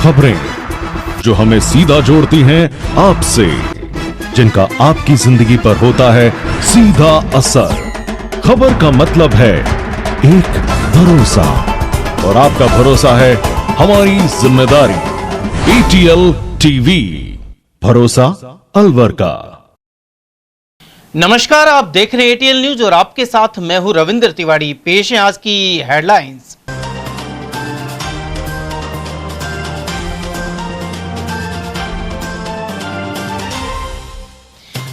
खबरें जो हमें सीधा जोड़ती हैं आपसे, जिनका आपकी जिंदगी पर होता है सीधा असर। खबर का मतलब है एक भरोसा, और आपका भरोसा है हमारी जिम्मेदारी। ATL टीवी, भरोसा अलवर का। नमस्कार, आप देख रहे हैं ATL न्यूज और आपके साथ मैं हूं रविंद्र तिवारी। पेश है आज की हेडलाइंस।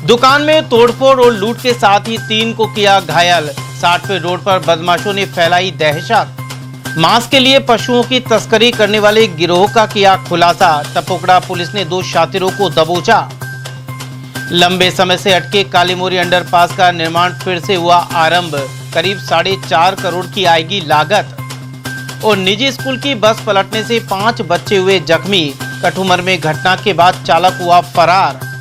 दुकान में तोड़फोड़ और लूट के साथ ही 3 को किया घायल। 60 फीट रोड पर बदमाशों ने फैलाई दहशत। मांस के लिए पशुओं की तस्करी करने वाले गिरोह का किया खुलासा। टपोकड़ा पुलिस ने 2 शातिरों को दबोचा। लंबे समय से अटके कालीमोरी अंडरपास का निर्माण फिर से हुआ आरंभ। करीब 4.5 करोड़ की आएगी लागत। और निजी स्कूल की बस पलटने से 5 बच्चे हुए जख्मी। कठुमर में घटना के बाद चालक हुआ फरार।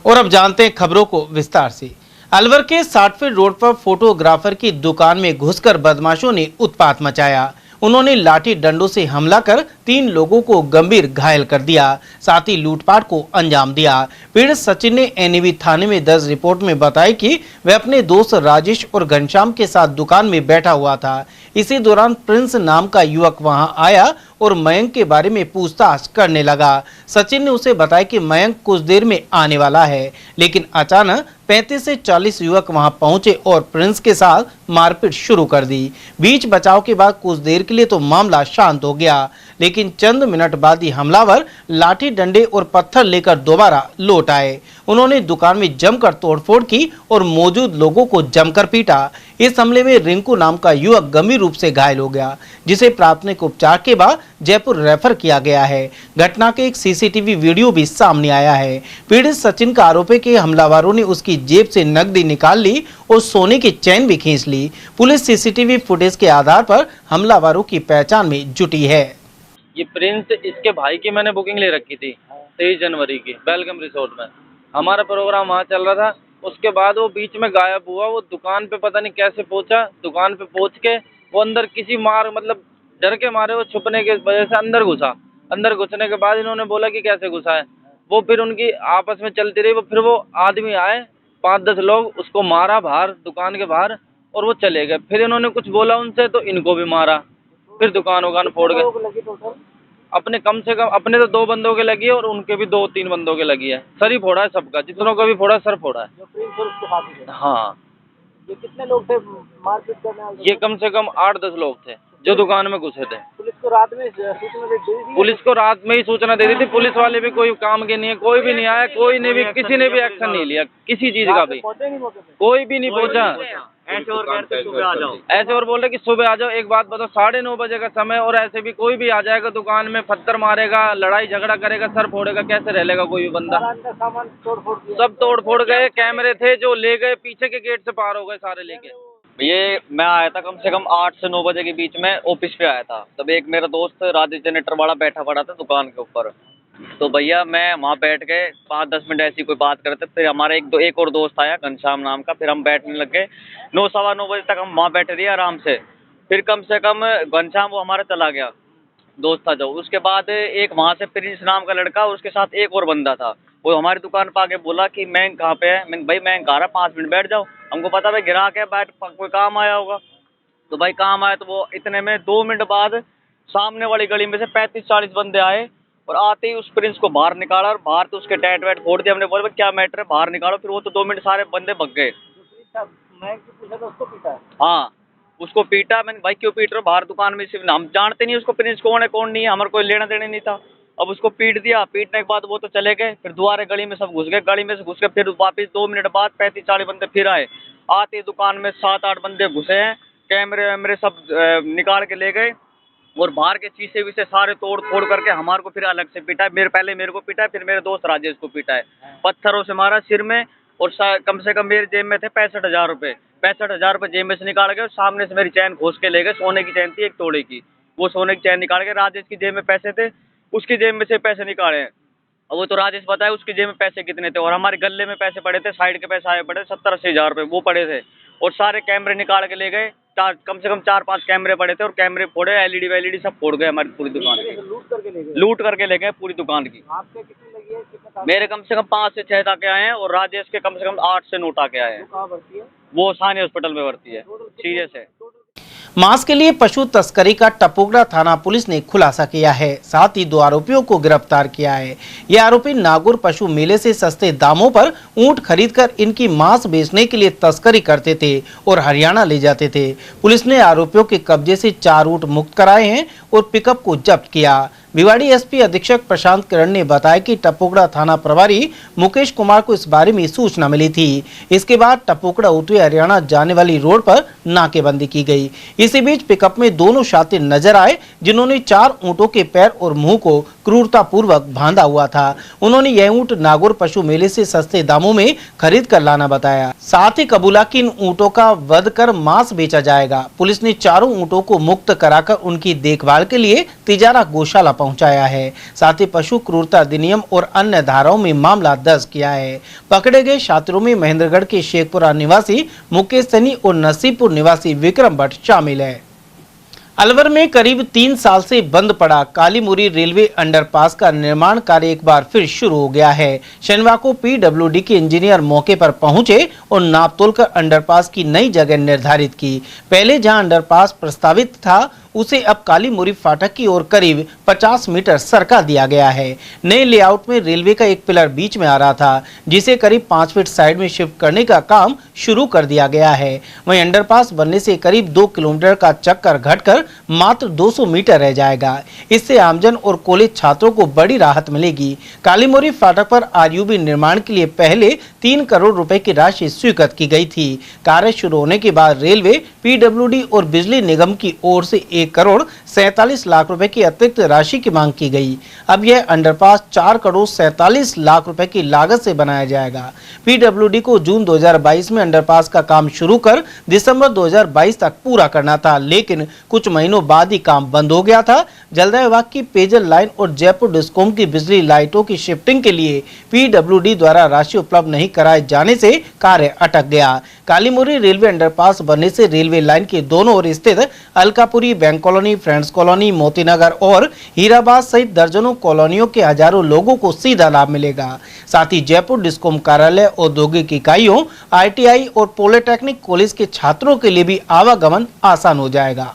और अब जानते हैं खबरों को विस्तार से। अलवर के 60 फीट रोड पर फोटोग्राफर की दुकान में घुसकर बदमाशों ने उत्पात मचाया। उन्होंने लाठी डंडों से हमला कर 3 लोगों को गंभीर घायल कर दिया, साथ ही लूटपाट को अंजाम दिया। पीड़ित सचिन ने NAB थाने में दर्ज रिपोर्ट में बताया कि वह अपने दोस्त राजेश और घनश्याम के साथ दुकान में बैठा हुआ था। इसी दौरान प्रिंस नाम का युवक वहां आया और मयंक के बारे में पूछताछ करने लगा। सचिन ने उसे बताया कि मयंक कुछ देर में आने वाला है, लेकिन अचानक 35 से 40 युवक वहां पहुंचे और प्रिंस के साथ मारपीट शुरू कर दी। बीच बचाव के बाद कुछ देर के लिए तो मामला शांत हो गया, लेकिन चंद मिनट बाद ही हमलावर लाठी डंडे और पत्थर लेकर दोबारा लौट आए। उन्होंने दुकान में जमकर तोड़फोड़ की और मौजूद लोगों को जमकर पीटा। इस हमले में रिंकू नाम का युवक गंभीर रूप से घायल हो गया, जिसे प्राथमिक उपचार के बाद जयपुर रेफर किया गया है। घटना के एक CCTV वीडियो भी सामने आया है। पीड़ित सचिन का आरोप है कि हमलावरों ने उसकी जेब से नकदी निकाल ली और सोने की चैन भी खींच ली। पुलिस CCTV फुटेज के आधार पर हमलावरों की पहचान में जुटी है। ये प्रिंस, इसके भाई की मैंने बुकिंग ले रखी थी 23 जनवरी की वेलकम रिसोर्ट में। हमारा प्रोग्राम वहाँ चल रहा था। उसके बाद वो बीच में गायब हुआ। वो दुकान पे पता नहीं कैसे पहुंचा। दुकान पे पहुंच के वो अंदर किसी मतलब डर के मारे वो छुपने के वजह से अंदर घुसा। अंदर घुसने के बाद इन्होंने बोला कि कैसे घुसा है। वो फिर उनकी आपस में चलती रही। फिर वो आदमी आए 5-10 लोग, उसको मारा बाहर, दुकान के बाहर, और वो चले गए। फिर इन्होंने कुछ बोला उनसे तो इनको भी मारा। फिर दुकान फोड़ गए। अपने कम से कम अपने तो 2 बंदों के लगी है और उनके भी 2-3 बंदों के लगी है। सर ही फोड़ा है सबका, जितनों का भी फोड़ा सर फोड़ा है। हाँ। ये कितने लोग थे मारपीट करने वाले? ये कम से कम 8-10 लोग थे जो दुकान में घुसे थे। पुलिस को रात में सूचना दे दी? पुलिस को रात में ही सूचना दे दी थी। पुलिस वाले भी कोई काम के नहीं है, कोई भी नहीं आया, कोई ने भी किसी ने भी एक्शन नहीं लिया किसी चीज का भी। कोई भी नहीं पहुंचा। ऐसे और कहते सुबह आ जाओ, ऐसे और बोल रहे कि सुबह आ जाओ। एक बात बताओ, 9:30 बजे का समय और ऐसे भी कोई भी आ जाएगा दुकान में, पत्थर मारेगा, लड़ाई झगड़ा करेगा, सर फोड़ेगा, कैसे रह लेगा कोई भी बंदा? सामान तोड़-फोड़ किया। सब तोड़ फोड़ गए। कैमरे थे जो ले गए, पीछे के गेट से पार हो गए सारे लेके। ये मैं आया था कम से कम 8 से 9 बजे के बीच में ऑफिस पे आया था। तब एक मेरा दोस्त राजेश जनरेटर वाला बैठा पड़ा था दुकान के ऊपर। तो भैया मैं वहाँ बैठ गए 5-10 मिनट ऐसी कोई बात करते। फिर हमारा एक और दोस्त आया घनश्याम नाम का। फिर हम बैठने लग गए। 9, सवा 9 बजे तक हम वहाँ बैठे रहे आराम से। फिर कम से कम घनश्याम वो हमारा चला गया, दोस्त था जो। उसके बाद एक वहाँ से प्रिंस नाम का लड़का और उसके साथ एक और बंदा था। वो हमारी दुकान पर आके बोला कि मैं कहाँ पे है। मैं भाई मैं आ रहा, 5 मिनट बैठ जाओ। हमको पता भाई गिरा के बैठ, कोई काम आया होगा। तो भाई काम आया। तो वो इतने में 2 मिनट बाद सामने वाली गली में से 35-40 बंदे आए और आते ही उस प्रिंस को बाहर निकाला और बाहर तो उसके टैट वैट फोड़ दिया। हमने बोला भाई क्या मैटर है, बाहर निकालो। फिर वो तो 2 मिनट सारे बंदे भग गए। हाँ, उसको पीटा। मैंने भाई क्यों पीट रहे हो, बाहर दुकान में सिर्फ हम जानते नहीं उसको प्रिंस कौन है कौन नहीं है, हमारा कोई लेना देना नहीं था। अब उसको पीट दिया। पीटने के बाद वो तो चले गए। फिर दोबारा गली में सब घुस गए। गली में से घुस के फिर वापस 2 मिनट बाद 35-40 बंदे फिर आए। आते दुकान में 7-8 बंदे घुसे हैं। कैमरे वैमरे सब निकाल के ले गए और बाहर के शीशे विशे सारे तोड़ फोड़ करके हमारे को फिर अलग से पीटा है। पहले मेरे को पीटा है, फिर मेरे दोस्त राजेश को पीटा है। पत्थरों से मारा सिर में। और कम से कम मेरे जेब में थे 65,000 रुपये। 65,000 रुपये जेब में से निकाल गए और सामने से मेरी चैन खोस के ले गए। सोने की चैन थी 1 तोड़े की। वो सोने की चैन निकाल के राजेश की जेब में पैसे थे, उसकी जेब में से पैसे निकाले हैं। और वो तो राजेश बताया उसकी जेब में पैसे कितने थे। और हमारे गले में पैसे पड़े थे, साइड के पैसे आए पड़े 70-80 हज़ार रुपये वो पड़े थे। और सारे कैमरे निकाल के ले गए। कम से कम 4-5 कैमरे पड़े थे और कैमरे फोड़े, एलईडी वेलईडी सब फोड़ गए हमारी पूरी दुकान की। लूट करके ले गए। लूट करके ले गए पूरी दुकान की। आपके कितने लगी है, कितने तार? मेरे कम से कम 5 से 6 टाके आए हैं और राजेश के कम से कम 8 से 9 टाके आए हैं। कहाँ भर्ती है? वो सानी हॉस्पिटल में भर्ती है, सीरियस है। मांस के लिए पशु तस्करी का टपोगड़ा थाना पुलिस ने खुलासा किया है। साथ ही 2 आरोपियों को गिरफ्तार किया है। ये आरोपी नागौर पशु मेले से सस्ते दामों पर ऊंट खरीदकर इनकी मांस बेचने के लिए तस्करी करते थे और हरियाणा ले जाते थे। पुलिस ने आरोपियों के कब्जे से 4 ऊंट मुक्त कराए हैं और पिकअप को जब्त किया। भिवाड़ी एसपी अधीक्षक प्रशांत किरण ने बताया कि टपोगड़ा थाना प्रभारी मुकेश कुमार को इस बारे में सूचना मिली थी। इसके बाद टपोगड़ा होते हुए हरियाणा जाने वाली रोड पर नाकेबंदी की गई। इसी बीच पिकअप में दोनों शातिर नजर आए, जिन्होंने 4 ऊंटों के पैर और मुंह को क्रूरतापूर्वक बांधा हुआ था। उन्होंने यह ऊंट नागौर पशु मेले से सस्ते दामों में खरीद कर लाना बताया। साथ ही कबूला कि इन ऊंटों का वध कर मांस बेचा जाएगा। पुलिस ने 4 ऊंटों को मुक्त कराकर उनकी देखभाल के लिए तिजारा गौशाला पहुंचाया है। साथ ही पशु क्रूरता अधिनियम और अन्य धाराओं में मामला दर्ज किया है। पकड़े गए छात्रों में महेंद्रगढ़ के शेखपुरा निवासी मुकेश सैनी और नसीबपुर निवासी विक्रम भट्ट शामिल है। अलवर में करीब 3 साल से बंद पड़ा कालीमुरी रेलवे अंडरपास का निर्माण कार्य एक बार फिर शुरू हो गया है। शनिवार को पीडब्ल्यूडी के इंजीनियर मौके पर पहुंचे और नाप तोलकर अंडरपास की नई जगह निर्धारित की। पहले जहां अंडरपास प्रस्तावित था, उसे अब कालीमुरी फाटक की ओर करीब 50 मीटर सरका दिया गया है। नए लेआउट में रेलवे का एक पिलर बीच में आ रहा था, जिसे करीब 5 फीट साइड में शिफ्ट करने का काम शुरू कर दिया गया है। वहीं अंडरपास बनने से करीब 2 किलोमीटर का चक्कर घटकर मात्र 200 मीटर रह जाएगा। इससे आमजन और कॉलेज छात्रों को बड़ी राहत मिलेगी। कालीमुरी फाटक पर आरयूबी निर्माण के लिए पहले 3 करोड़ रुपए की राशि स्वीकृत की गई थी। कार्य शुरू होने के बाद रेलवे, पीडब्ल्यूडी और बिजली निगम की ओर से 1 करोड़ 47 लाख रुपए की अतिरिक्त राशि की मांग की गई। अब यह अंडरपास 4 करोड़ 47 लाख रुपए की लागत से बनाया जाएगा। पीडब्ल्यूडी को जून 2022 में अंडरपास का काम शुरू कर दिसंबर 2022 तक पूरा करना था, लेकिन कुछ महीनों बाद ही काम बंद हो गया था। जलदाय विभाग की पेयजल लाइन और जयपुर डिस्कॉम की बिजली लाइटों की शिफ्टिंग के लिए पीडब्ल्यूडी द्वारा राशि उपलब्ध नहीं कराए जाने से कार्य अटक गया। कालीमुरी रेलवे अंडरपास बनने से रेलवे लाइन के दोनों ओर स्थित Alkapuri, bank colony, friends colony, Motinagar और हीराबाद सहित दर्जनों कॉलोनियों के हजारों लोगों को सीधा लाभ मिलेगा। साथ ही जयपुर डिस्कॉम कार्यालय, औद्योगिक इकाइयों, आईटीआई और पॉलिटेक्निक कॉलेज के छात्रों के लिए भी आवागमन आसान हो जाएगा।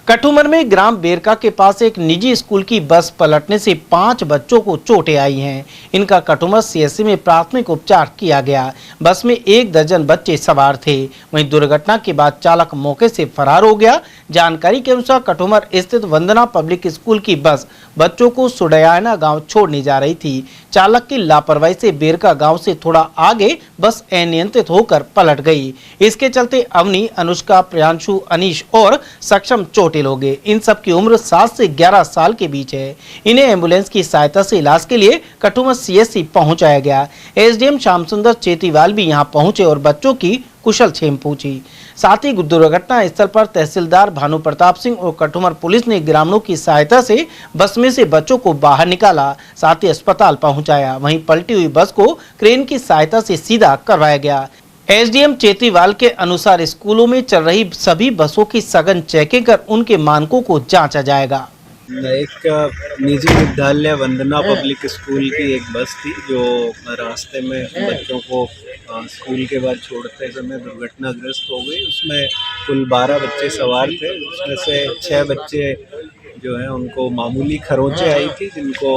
कठुमर में ग्राम बेरका के पास एक निजी स्कूल की बस पलटने से 5 बच्चों को चोटें आई हैं। इनका कठुमर सीएचसी में प्राथमिक उपचार किया गया। बस में 1 दर्जन बच्चे सवार थे। वहीं दुर्घटना के बाद चालक मौके से फरार हो गया। जानकारी के अनुसार कठुमर स्थित वंदना पब्लिक स्कूल की बस बच्चों को सुडयाना गांव छोड़ने जा रही थी। चालक की लापरवाही से बेरका गांव से थोड़ा आगे बस अनियंत्रित होकर पलट गई। इसके चलते अवनी, अनुष्का, प्रियांशु, अनीश और सक्षम चोटिल हो गए। इन सब की उम्र 7 से 11 साल के बीच है। इन्हें एम्बुलेंस की सहायता से इलाज के लिए कठुमर सीएचसी पहुंचाया गया। एसडीएम श्याम सुंदर चेतीवाल भी यहां पहुंचे और बच्चों की कुशल क्षेम पूछी। साथ ही दुर्घटना स्थल पर तहसीलदार भानु प्रताप सिंह और कठुमर पुलिस ने ग्रामीणों की सहायता से बस में से बच्चों को बाहर निकाला, साथ ही अस्पताल पहुंचाया। वहीं पलटी हुई बस को क्रेन की सहायता से सीधा करवाया गया। एसडीएम चेतीवाल के अनुसार स्कूलों में चल रही सभी बसों की सघन चेकिंग कर उनके मानकों को जांचा जाएगा। एक निजी विद्यालय वंदना पब्लिक स्कूल की एक बस थी जो रास्ते में बच्चों को स्कूल के बाद छोड़ते समय दुर्घटनाग्रस्त हो गई। उसमें कुल 12 बच्चे सवार थे। उसमें से 6 बच्चे जो है उनको मामूली खरोंचें आई थी, जिनको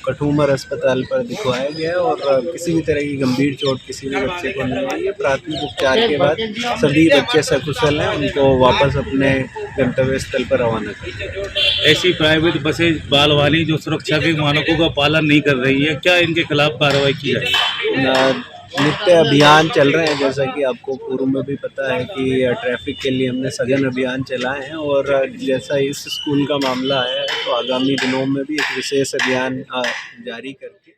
कठुमर अस्पताल पर दिखवाया गया और किसी भी तरह की गंभीर चोट किसी भी बच्चे को नहीं आई है। प्राथमिक उपचार के बाद सभी बच्चे सकुशल हैं, उनको वापस अपने गंतव्य स्थल पर रवाना कर दिया। ऐसी प्राइवेट बसें बाल वाली जो सुरक्षा के मानकों का पालन नहीं कर रही है, क्या इनके खिलाफ कार्रवाई की जाएगी? नित्य अभियान चल रहे हैं, जैसा कि आपको पूर्व में भी पता है कि ट्रैफिक के लिए हमने सघन अभियान चलाए हैं और जैसा इस स्कूल का मामला है तो आगामी दिनों में भी एक विशेष अभियान जारी करके।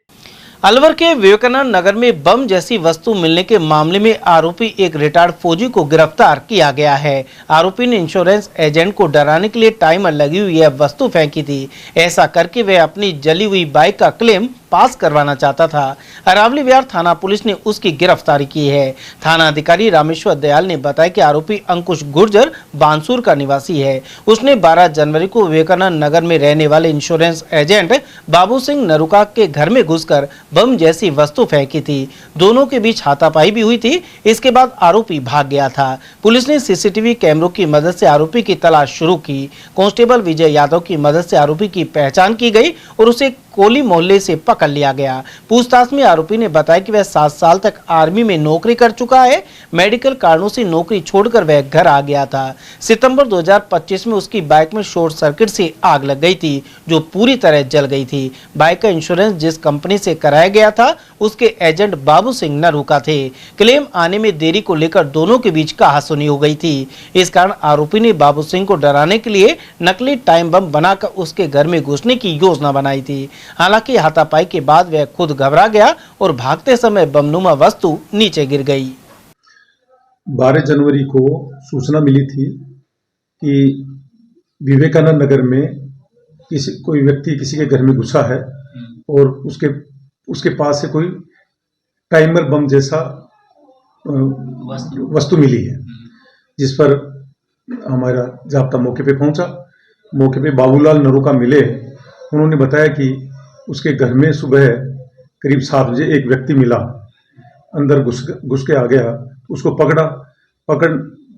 अलवर के विवेकानंद नगर में बम जैसी वस्तु मिलने के मामले में आरोपी एक रिटायर्ड फौजी को गिरफ्तार किया गया है। आरोपी ने इंश्योरेंस एजेंट को डराने के लिए टाइमर लगी हुई यह वस्तु फेंकी थी। ऐसा करके वह अपनी जली हुई बाइक का क्लेम पास करवाना चाहता था। अरावली विहार थाना पुलिस ने उसकी गिरफ्तारी की है। थाना अधिकारी रामेश्वर दयाल ने बताया कि आरोपी अंकुश गुर्जर बांसुर का निवासी है। उसने 12 जनवरी को विवेकानंद नगर में रहने वाले इंश्योरेंस एजेंट बाबू सिंह नरुका के घर में घुसकर बम जैसी वस्तु फेंकी थी। दोनों के बीच हाथापाई भी हुई थी। इसके बाद आरोपी भाग गया था। पुलिस ने सीसीटीवी कैमरों की मदद से आरोपी की तलाश शुरू की। कांस्टेबल विजय यादव की मदद से आरोपी की पहचान की गई और उसे कोली मोहल्ले से पकड़ लिया गया। पूछताछ में आरोपी ने बताया कि वह 7 साल तक आर्मी में नौकरी कर चुका है। मेडिकल कारणों से नौकरी छोड़कर वह घर आ गया था। सितंबर 2025 में उसकी बाइक में शॉर्ट सर्किट से आग लग गई थी, जो पूरी तरह जल गई थी। बाइक का इंश्योरेंस जिस कंपनी से कराया गया था, उसके एजेंट बाबू सिंह नरुका थे। क्लेम आने में देरी को लेकर दोनों के बीच कहासुनी हो गई थी। इस कारण आरोपी ने बाबू सिंह को डराने के लिए नकली टाइम बम बनाकर उसके घर में घुसने की योजना बनाई थी। हालांकि हाथापाई के बाद वह खुद घबरा गया और भागते समय बमनुमा वस्तु नीचे गिर गई। 12 जनवरी को सूचना मिली थी कि विवेकानंद नगर में कोई व्यक्ति किसी के घर में घुसा है और उसके पास से कोई टाइमर बम जैसा वस्तु मिली है, जिस पर हमारा जाब्ता मौके पे पहुंचा। मौके पे बाबूलाल नरुका मिले। उन्होंने बताया कि उसके घर में सुबह करीब 7 बजे एक व्यक्ति मिला, अंदर घुस के आ गया। उसको पकड़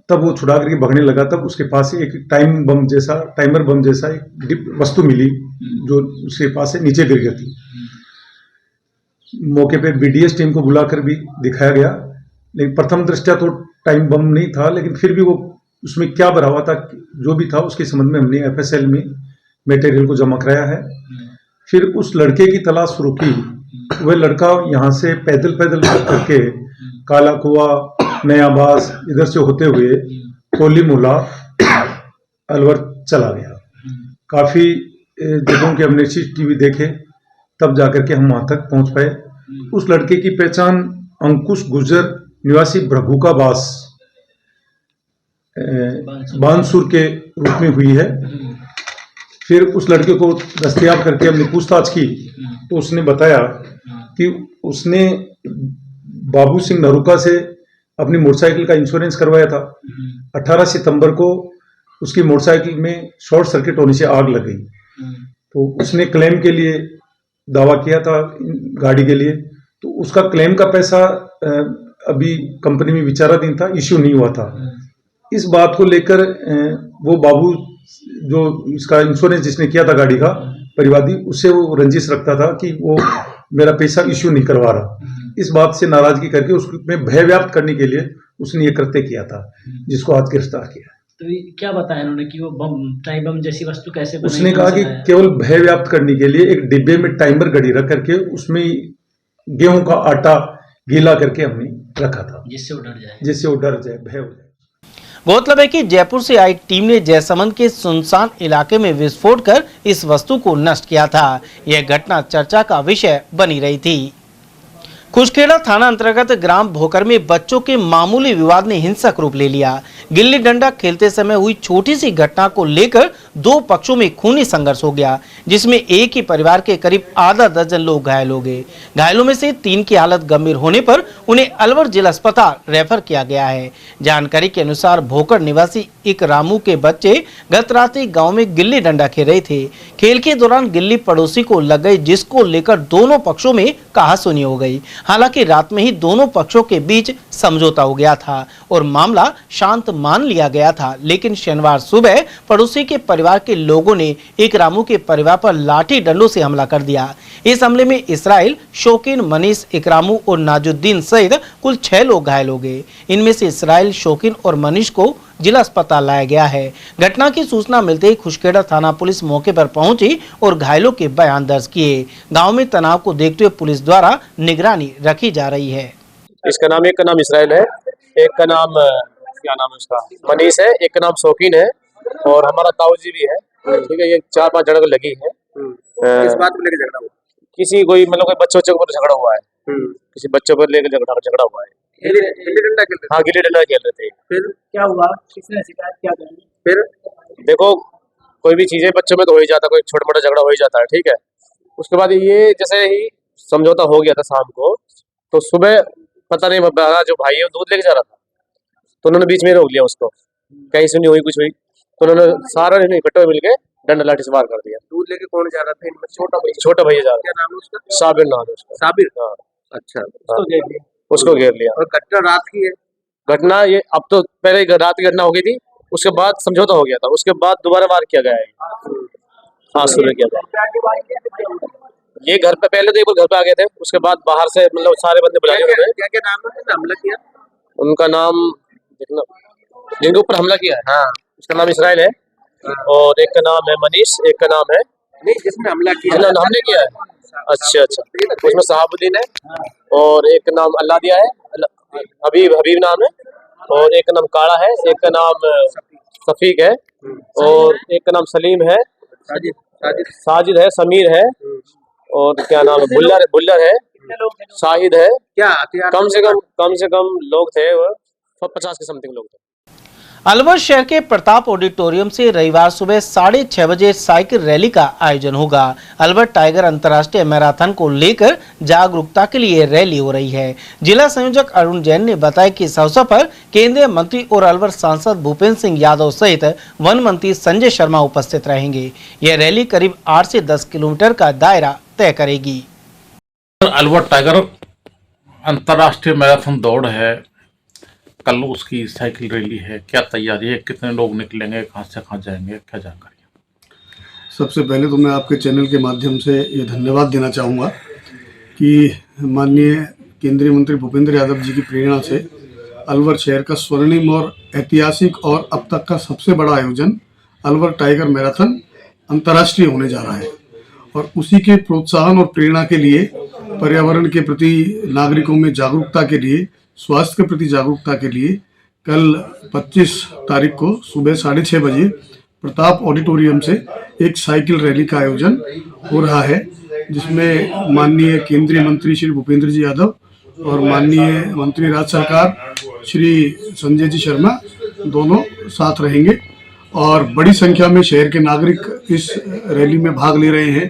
तब वो छुड़ा करके भागने लगा। तब उसके पास एक टाइमर बम जैसा एक वस्तु मिली, जो उसके पास से नीचे गिर गई थी। मौके पे बीडीएस टीम को बुलाकर भी दिखाया गया, लेकिन प्रथम दृष्टया तो टाइम बम नहीं था, लेकिन फिर भी वो उसमें क्या भरा हुआ था, जो भी था, उसके संबंध में हमने एफएसएल में मटेरियल को जमा कराया है। फिर उस लड़के की तलाश शुरू की। वह लड़का यहाँ से पैदल करके काला कुआ, नया बास इधर से होते हुए कोली मोहल्ला अलवर चला गया। काफी जगहों के हमने सीसीटीवी देखे, तब जाकर के हम वहां तक पहुंच पाए। उस लड़के की पहचान अंकुश गुर्जर निवासी भ्रगुका बास बांसुर के रूप में हुई है। फिर उस लड़के को दस्तयाब करके हमने पूछताछ की, तो उसने बताया कि उसने बाबू सिंह नरुका से अपनी मोटरसाइकिल का इंश्योरेंस करवाया था। 18 सितंबर को उसकी मोटरसाइकिल में शॉर्ट सर्किट होने से आग लग गई, तो उसने क्लेम के लिए दावा किया था गाड़ी के लिए। तो उसका क्लेम का पैसा अभी कंपनी में विचाराधीन था, इश्यू नहीं हुआ था। इस बात को लेकर वो बाबू, जो इसका इंश्योरेंस जिसने किया था गाड़ी का परिवादी, उससे वो रंजिश रखता था कि वो मेरा पैसा इश्यू नहीं करवा रहा। इस बात से नाराजगी करके उसमें भय व्याप्त करने के लिए उसने ये कृत्य किया था, जिसको आज गिरफ्तार किया। तो क्या बताया उन्होंने कि वो टाइम बम जैसी वस्तु कैसे बनाई? उसने कहा कि केवल भय व्याप्त करने के लिए एक डिब्बे में टाइमर घड़ी रख करके उसमें गेहूं का आटा गीला करके हमने रखा था, जिससे वो डर जाए, भय हो जाए। गौरतलब है कि जयपुर से आई टीम ने जयसमंद के सुनसान इलाके में विस्फोट कर इस वस्तु को नष्ट किया था। यह घटना चर्चा का विषय बनी रही थी। खुशखेड़ा थाना अंतर्गत ग्राम भोकर में बच्चों के मामूली विवाद ने हिंसक रूप ले लिया। गिल्ली डंडा खेलते समय हुई छोटी सी घटना को लेकर 2 पक्षों में खूनी संघर्ष हो गया, जिसमें एक ही परिवार के करीब आधा दर्जन लोग घायल हो गए। घायलों में से 3 की हालत गंभीर होने पर उन्हें अलवर जिला अस्पताल रेफर किया गया है। जानकारी के अनुसार भोकर निवासी एक रामू के बच्चे गत रात गाँव में गिल्ली डंडा खेल रहे थे। खेल के दौरान गिल्ली पड़ोसी को लग गई, जिसको लेकर दोनों पक्षों में कहासुनी हो गई। हालांकि रात में ही दोनों पक्षों के बीच समझौता हो गया था और मामला शांत मान लिया गया था, लेकिन शनिवार सुबह पड़ोसी के परिवार के लोगों ने एक रामू के परिवार पर लाठी डंडों से हमला कर दिया। इस हमले में इसराइल, शौकीन, मनीष, इकरामू और नाजुद्दीन सहित कुल 6 लोग घायल हो गए। इनमें से इसराइल, शौकीन और मनीष को जिला अस्पताल लाया गया है। घटना की सूचना मिलते ही खुशखेड़ा थाना पुलिस मौके पर पहुंची और घायलों के बयान दर्ज किए। गांव में तनाव को देखते हुए पुलिस द्वारा निगरानी रखी जा रही है। इसका नाम, एक का नाम इसराइल है, एक का नाम क्या नाम है उसका, मनीष है, एक का नाम शौकीन है और हमारा ताऊजी भी है। ठीक है, ये 4-5 झड़क लगी है। किस बात को लेकर झगड़ा हुआ? किसी कोई मतलब कोई बच्चों के ऊपर झगड़ा हुआ है, किसी बच्चों पर लेकर झगड़ा हुआ है। गिल्ली डंडा खेल रहे थे? हाँ, गिल्ली डंडा खेल रहे थे। फिर क्या हुआ? किसने शिकायत किया? फिर देखो, कोई भी चीजें बच्चों में तो हो ही जाता, कोई छोटा मोटा झगड़ा हो ही जाता है। ठीक है, उसके बाद ये जैसे ही समझौता हो गया था शाम को, तो सुबह पता नहीं मेरा जो भाई है वो दूध लेके जा रहा था, तो उन्होंने बीच में रोक लिया उसको, कहीं सुनी हुई कुछ हुई, तो उन्होंने सारा इकट्ठे मिलके डंडा लाठी से वार कर दिया। दूध लेके कौन जा रहा था इनमें? छोटा भैया जा रहा क्या नाम है उसका? था, साबिर नाम है उसका। साबिर। हाँ, अच्छा, उसको घेर लिया। और घटना रात की है? घटना ये अब तो पहले रात की घटना हो गई थी, उसके बाद समझौता हो गया था, उसके बाद दोबारा वार किया गया है। हाँ, सुबह किया था। ये घर पे पहले तो एक बार घर पे आ गए थे, उसके बाद बाहर से मतलब सारे बंदे बुलाए उन्होंने। क्या क्या नाम है हमला किया? उनका नाम देखना, जिनके ऊपर हमला किया है, हाँ, उसका नाम इसराइल है, और एक का नाम है मनीष, एक का नाम है नहीं, जिसने हमला किया हमने किया है। अच्छा, उसमें सहाबुद्दीन है, और एक नाम अल्लाह दिया है, हबीब नाम है, और एक का नाम काड़ा है, एक का नाम सफीक है, और एक का नाम सलीम है, साजिद है, समीर है, और क्या नाम है, बुल्लर है, शाहिद है। क्या हथियार? कम से कम लोग थे वो 50 के समथिंग लोग थे। अलवर शहर के प्रताप ऑडिटोरियम से रविवार सुबह 6:30 बजे साइकिल रैली का आयोजन होगा। अलवर टाइगर अंतर्राष्ट्रीय मैराथन को लेकर जागरूकता के लिए रैली हो रही है। जिला संयोजक अरुण जैन ने बताया कि इस अवसर पर केंद्रीय मंत्री और अलवर सांसद भूपेंद्र सिंह यादव सहित वन मंत्री संजय शर्मा उपस्थित रहेंगे। यह रैली करीब 8 से 10 किलोमीटर का दायरा तय करेगी। अलवर टाइगर अंतर्राष्ट्रीय मैराथन दौड़ है, कल उसकी साइकिल रैली है, क्या तैयारी है, कितने लोग निकलेंगे, कहाँ से कहाँ जाएंगे, क्या जानकारी? सबसे पहले तो मैं आपके चैनल के माध्यम से ये धन्यवाद देना चाहूँगा कि माननीय केंद्रीय मंत्री भूपेंद्र यादव जी की प्रेरणा से अलवर शहर का स्वर्णिम और ऐतिहासिक और अब तक का सबसे बड़ा आयोजन अलवर टाइगर मैराथन अंतर्राष्ट्रीय होने जा रहा है, और उसी के प्रोत्साहन और प्रेरणा के लिए, पर्यावरण के प्रति नागरिकों में जागरूकता के लिए, स्वास्थ्य के प्रति जागरूकता के लिए कल 25 तारीख को सुबह 6:30 बजे प्रताप ऑडिटोरियम से एक साइकिल रैली का आयोजन हो रहा है, जिसमें माननीय केंद्रीय मंत्री श्री भूपेंद्र जी यादव और माननीय मंत्री राज्य सरकार श्री संजय जी शर्मा दोनों साथ रहेंगे, और बड़ी संख्या में शहर के नागरिक इस रैली में भाग ले रहे हैं,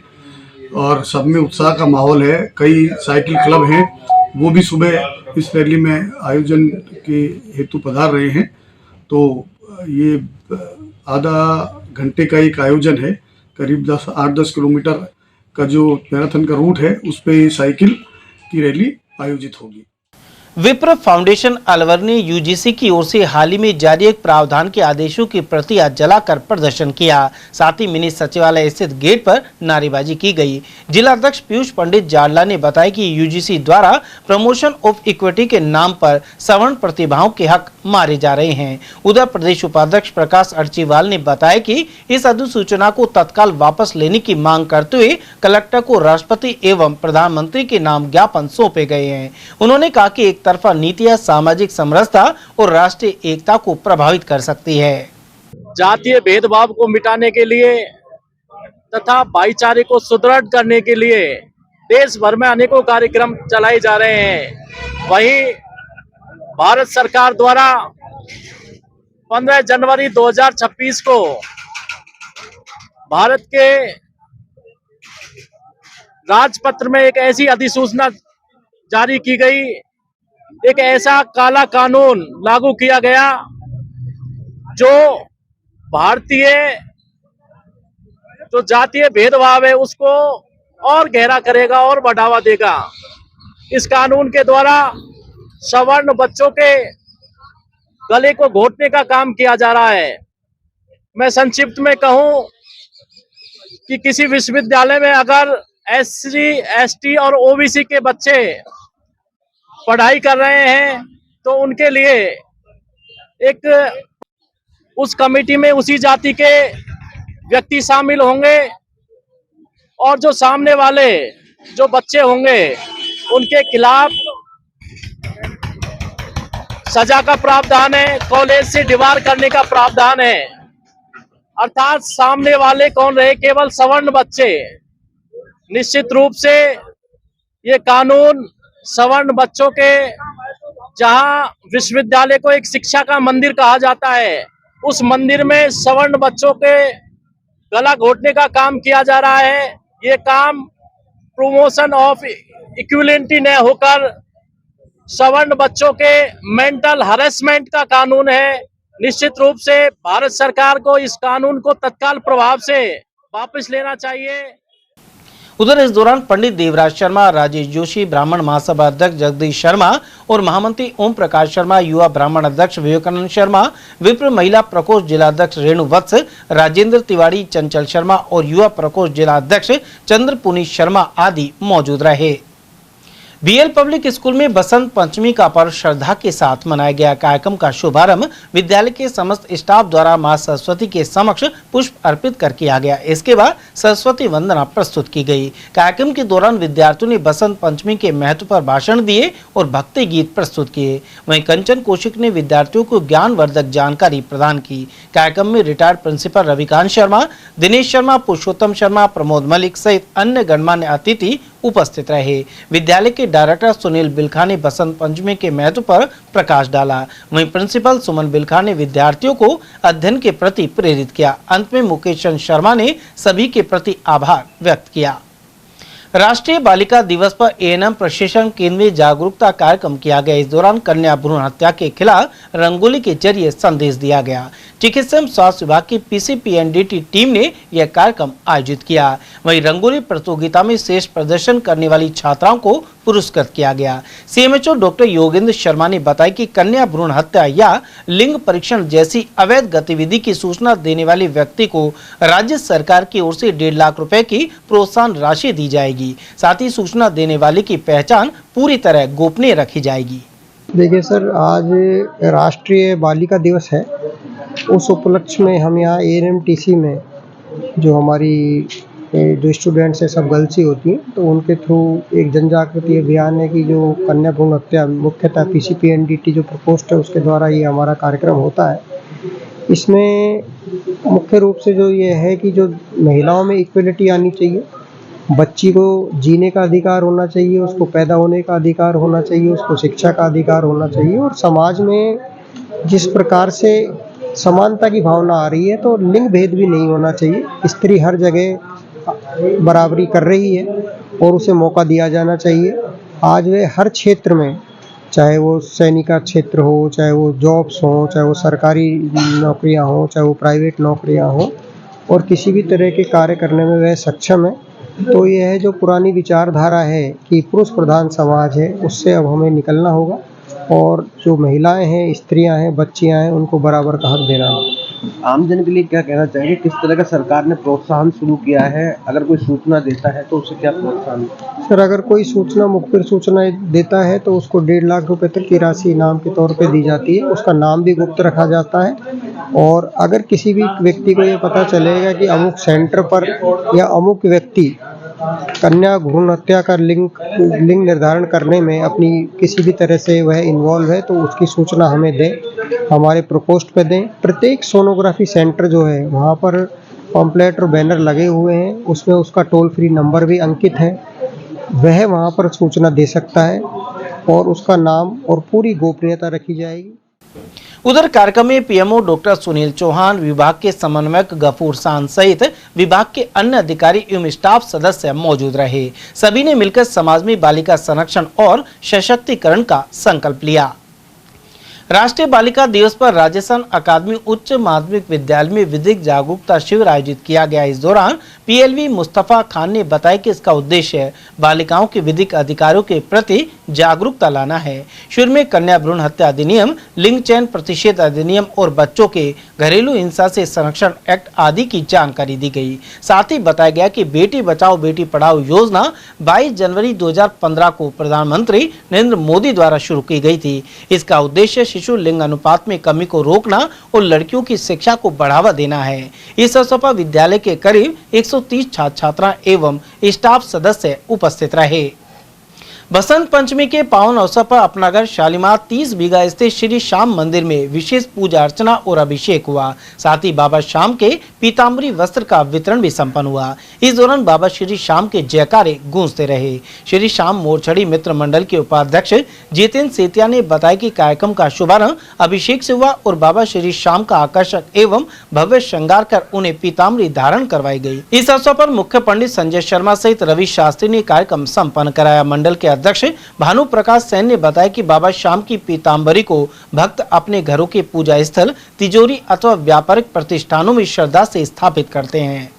और सब में उत्साह का माहौल है। कई साइकिल क्लब हैं, वो भी सुबह इस रैली में आयोजन के हेतु पधार रहे हैं। तो ये आधा घंटे का एक आयोजन है, करीब 8-10 किलोमीटर का जो मैराथन का रूट है उस पे साइकिल की रैली आयोजित होगी। विप्र फाउंडेशन अलवर ने यूजीसी की ओर से हाल ही में जारी एक प्रावधान के आदेशों की प्रतियां जलाकर प्रदर्शन किया। साथ ही मिनी सचिवालय स्थित गेट पर नारेबाजी की गई। जिला अध्यक्ष पीयूष पंडित जाडला ने बताया कि यूजीसी द्वारा प्रमोशन ऑफ इक्विटी के नाम पर सवर्ण प्रतिभाओं के हक मारे जा रहे हैं। उधर प्रदेश उपाध्यक्ष प्रकाश अर्चीवाल ने बताया कि इस अधिसूचना को तत्काल वापस लेने की मांग करते हुए कलेक्टर को राष्ट्रपति एवं प्रधानमंत्री के नाम ज्ञापन सौंपे गए हैं। उन्होंने कहा कि एक तरफा नीतियां सामाजिक समरसता और राष्ट्रीय एकता को प्रभावित कर सकती है। जातीय भेदभाव को मिटाने के लिए तथा भाईचारे को सुदृढ़ करने के लिए देश भर में अनेकों कार्यक्रम चलाए जा रहे हैं। वहीं भारत सरकार द्वारा 15 जनवरी 2026 को भारत के राजपत्र में एक ऐसी अधिसूचना जारी की गई, एक ऐसा काला कानून लागू किया गया जो भारतीय जो जातीय भेदभाव है उसको और गहरा करेगा और बढ़ावा देगा। इस कानून के द्वारा सवर्ण बच्चों के गले को घोटने का काम किया जा रहा है। मैं संक्षिप्त में कहूं कि किसी विश्वविद्यालय में अगर SC, ST और OBC के बच्चे पढ़ाई कर रहे हैं तो उनके लिए एक उस कमेटी में उसी जाति के व्यक्ति शामिल होंगे, और जो सामने वाले जो बच्चे होंगे उनके खिलाफ सजा का प्रावधान है, कॉलेज से डिबार करने का प्रावधान है। अर्थात सामने वाले कौन रहे, केवल सवर्ण बच्चे। निश्चित रूप से ये कानून सवर्ण बच्चों के, जहां विश्वविद्यालय को एक शिक्षा का मंदिर कहा जाता है, उस मंदिर में सवर्ण बच्चों के गला घोटने का काम किया जा रहा है। ये काम प्रमोशन ऑफ इक्विलिटी न होकर सवर्ण बच्चों के मेंटल हरेसमेंट का कानून है। निश्चित रूप से भारत सरकार को इस कानून को तत्काल प्रभाव से वापस लेना चाहिए। उधर इस दौरान पंडित देवराज शर्मा, राजेश जोशी, ब्राह्मण महासभा अध्यक्ष जगदीश शर्मा और महामंत्री ओम प्रकाश शर्मा, युवा ब्राह्मण अध्यक्ष विवेकानंद शर्मा, विप्र महिला प्रकोष्ठ जिला अध्यक्ष रेणु वत्स, राजेंद्र तिवारी, चंचल शर्मा और युवा प्रकोष्ठ जिला अध्यक्ष चंद्र पुनीत शर्मा आदि मौजूद रहे। बीएल पब्लिक स्कूल में बसंत पंचमी का पर्व श्रद्धा के साथ मनाया गया। कार्यक्रम का शुभारंभ विद्यालय के समस्त स्टाफ द्वारा मां सरस्वती के समक्ष पुष्प अर्पित कर किया गया। इसके बाद सरस्वती वंदना प्रस्तुत की गई। कार्यक्रम के दौरान विद्यार्थियों ने बसंत पंचमी के महत्व पर भाषण दिए और भक्ति गीत प्रस्तुत किए। वहीं कंचन कौशिक ने विद्यार्थियों को ज्ञानवर्धक जानकारी प्रदान की। कार्यक्रम में रिटायर्ड प्रिंसिपल रविकांत शर्मा, दिनेश शर्मा, पुरुषोत्तम शर्मा, प्रमोद मलिक सहित अन्य गणमान्य अतिथि उपस्थित रहे। विद्यालय के डायरेक्टर सुनील बिलखा ने बसंत पंचमी के महत्व पर प्रकाश डाला। वहीं प्रिंसिपल सुमन बिलखा ने विद्यार्थियों को अध्ययन के प्रति प्रेरित किया। अंत में मुकेश चंद शर्मा ने सभी के प्रति आभार व्यक्त किया। राष्ट्रीय बालिका दिवस पर एएनएम प्रशिक्षण केंद्र में जागरूकता कार्यक्रम किया गया। इस दौरान कन्या भ्रूण हत्या के खिलाफ रंगोली के जरिए संदेश दिया गया। चिकित्सा एवं स्वास्थ्य विभाग की पीसीपीएनडीटी टीम ने यह कार्यक्रम आयोजित किया। वहीं रंगोली प्रतियोगिता में श्रेष्ठ प्रदर्शन करने वाली छात्राओं को पुरस्कृत किया गया। सीएमएचओ डॉक्टर योगेंद्र शर्मा ने बताया कि कन्या भ्रूण हत्या या लिंग परीक्षण जैसी अवैध गतिविधि की सूचना देने वाले व्यक्ति को राज्य सरकार की ओर से 1.5 लाख रुपए की प्रोत्साहन राशि दी जाएगी। साथ ही सूचना देने वाले की पहचान पूरी तरह गोपनीय रखी जाएगी। देखिए सर, आज राष्ट्रीय बालिका दिवस है। उस उपलक्ष्य में हम यहाँ एएनएमटीसी में जो हमारी जो स्टूडेंट्स है सब गर्ल्स ही होती हैं, तो उनके थ्रू एक जन जागृति अभियान है कि जो कन्या भ्रूण हत्या मुख्यतः पीसीपीएनडीटी जो प्रकोष्ठ है उसके द्वारा ये हमारा कार्यक्रम होता है। इसमें मुख्य रूप से जो ये है कि जो महिलाओं में इक्वलिटी आनी चाहिए, बच्ची को जीने का अधिकार होना चाहिए, उसको पैदा होने का अधिकार होना चाहिए, उसको शिक्षा का अधिकार होना चाहिए। और समाज में जिस प्रकार से समानता की भावना आ रही है तो लिंग भेद भी नहीं होना चाहिए। स्त्री हर जगह बराबरी कर रही है और उसे मौका दिया जाना चाहिए। आज वे हर क्षेत्र में, चाहे वो सैनिका क्षेत्र हो, चाहे वो जॉब्स हो, चाहे वो सरकारी नौकरियां हो, चाहे वो प्राइवेट नौकरियां हो, और किसी भी तरह के कार्य करने में वह सक्षम है। तो यह है जो पुरानी विचारधारा है कि पुरुष प्रधान समाज है, उससे अब हमें निकलना होगा और जो महिलाएं हैं, स्त्रियां हैं, बच्चियां हैं, उनको बराबर का हक देना होगा। आमजन के लिए क्या कहना चाहेंगे, किस तरह का सरकार ने प्रोत्साहन शुरू किया है? अगर कोई सूचना देता है तो उसे क्या प्रोत्साहन? सर, अगर कोई सूचना मुखबिर सूचना देता है तो उसको 1.5 लाख रुपए तक की राशि इनाम के तौर पे दी जाती है। उसका नाम भी गुप्त रखा जाता है। और अगर किसी भी व्यक्ति को ये पता चलेगा कि अमुक सेंटर पर या अमुक व्यक्ति कन्या भ्रूण हत्या का लिंग निर्धारण करने में अपनी किसी भी तरह से वह इन्वॉल्व है, तो उसकी सूचना हमें दें, हमारे प्रकोष्ठ पे दें। प्रत्येक सोनोग्राफी सेंटर जो है वहाँ पर पम्पलेट और बैनर लगे हुए हैं, उसमें उसका टोल फ्री नंबर भी अंकित है। वह वहाँ पर सूचना दे सकता है और उसका नाम और पूरी गोपनीयता रखी जाएगी। उधर कार्यक्रम में पीएमओ डॉक्टर सुनील चौहान, विभाग के समन्वयक गफूर शान सहित विभाग के अन्य अधिकारी एवं स्टाफ सदस्य मौजूद रहे। सभी ने मिलकर समाज में बालिका संरक्षण और सशक्तिकरण का संकल्प लिया। राष्ट्रीय बालिका दिवस पर राजस्थान अकादमी उच्च माध्यमिक विद्यालय में विधिक जागरूकता शिविर आयोजित किया गया। इस दौरान पीएलवी मुस्तफा खान ने बताया कि इसका उद्देश्य बालिकाओं के विधिक अधिकारों के प्रति जागरूकता लाना है। शिविर में कन्या भ्रूण हत्या अधिनियम, लिंग चयन प्रतिषेध अधिनियम और बच्चों के घरेलू हिंसा से संरक्षण एक्ट आदि की जानकारी दी गई। साथ ही बताया गया कि बेटी बचाओ बेटी पढ़ाओ योजना 22 जनवरी 2015 को प्रधानमंत्री नरेंद्र मोदी द्वारा शुरू की गई थी। इसका उद्देश्य शिशु लिंग अनुपात में कमी को रोकना और लड़कियों की शिक्षा को बढ़ावा देना है। इस अवसर पर विद्यालय के करीब 130 छात्र छात्राएं एवं स्टाफ सदस्य उपस्थित रहे। बसंत पंचमी के पावन अवसर पर अपनागर शालीमार 30 बीघा स्थित श्री श्याम मंदिर में विशेष पूजा अर्चना और अभिषेक हुआ। साथ ही बाबा श्याम के पीताम्बरी वस्त्र का वितरण भी संपन्न हुआ। इस दौरान बाबा श्री श्याम के जयकारे गूंजते रहे। श्री श्याम मोरछड़ी मित्र मंडल के उपाध्यक्ष जितेंद्र सेतिया ने बताया कि कार्यक्रम का शुभारंभ अभिषेक से हुआ और बाबा श्री श्याम का आकर्षक एवं भव्य श्रृंगार कर उन्हें पीताम्बरी धारण करवाई गई। इस अवसर पर मुख्य पंडित संजय शर्मा सहित रवि शास्त्री ने कार्यक्रम संपन्न कराया। मंडल के अध्यक्ष भानु प्रकाश सैन ने बताया कि बाबा श्याम की पीताम्बरी को भक्त अपने घरों के पूजा स्थल, तिजोरी अथवा व्यापारिक प्रतिष्ठानों में श्रद्धा से स्थापित करते हैं।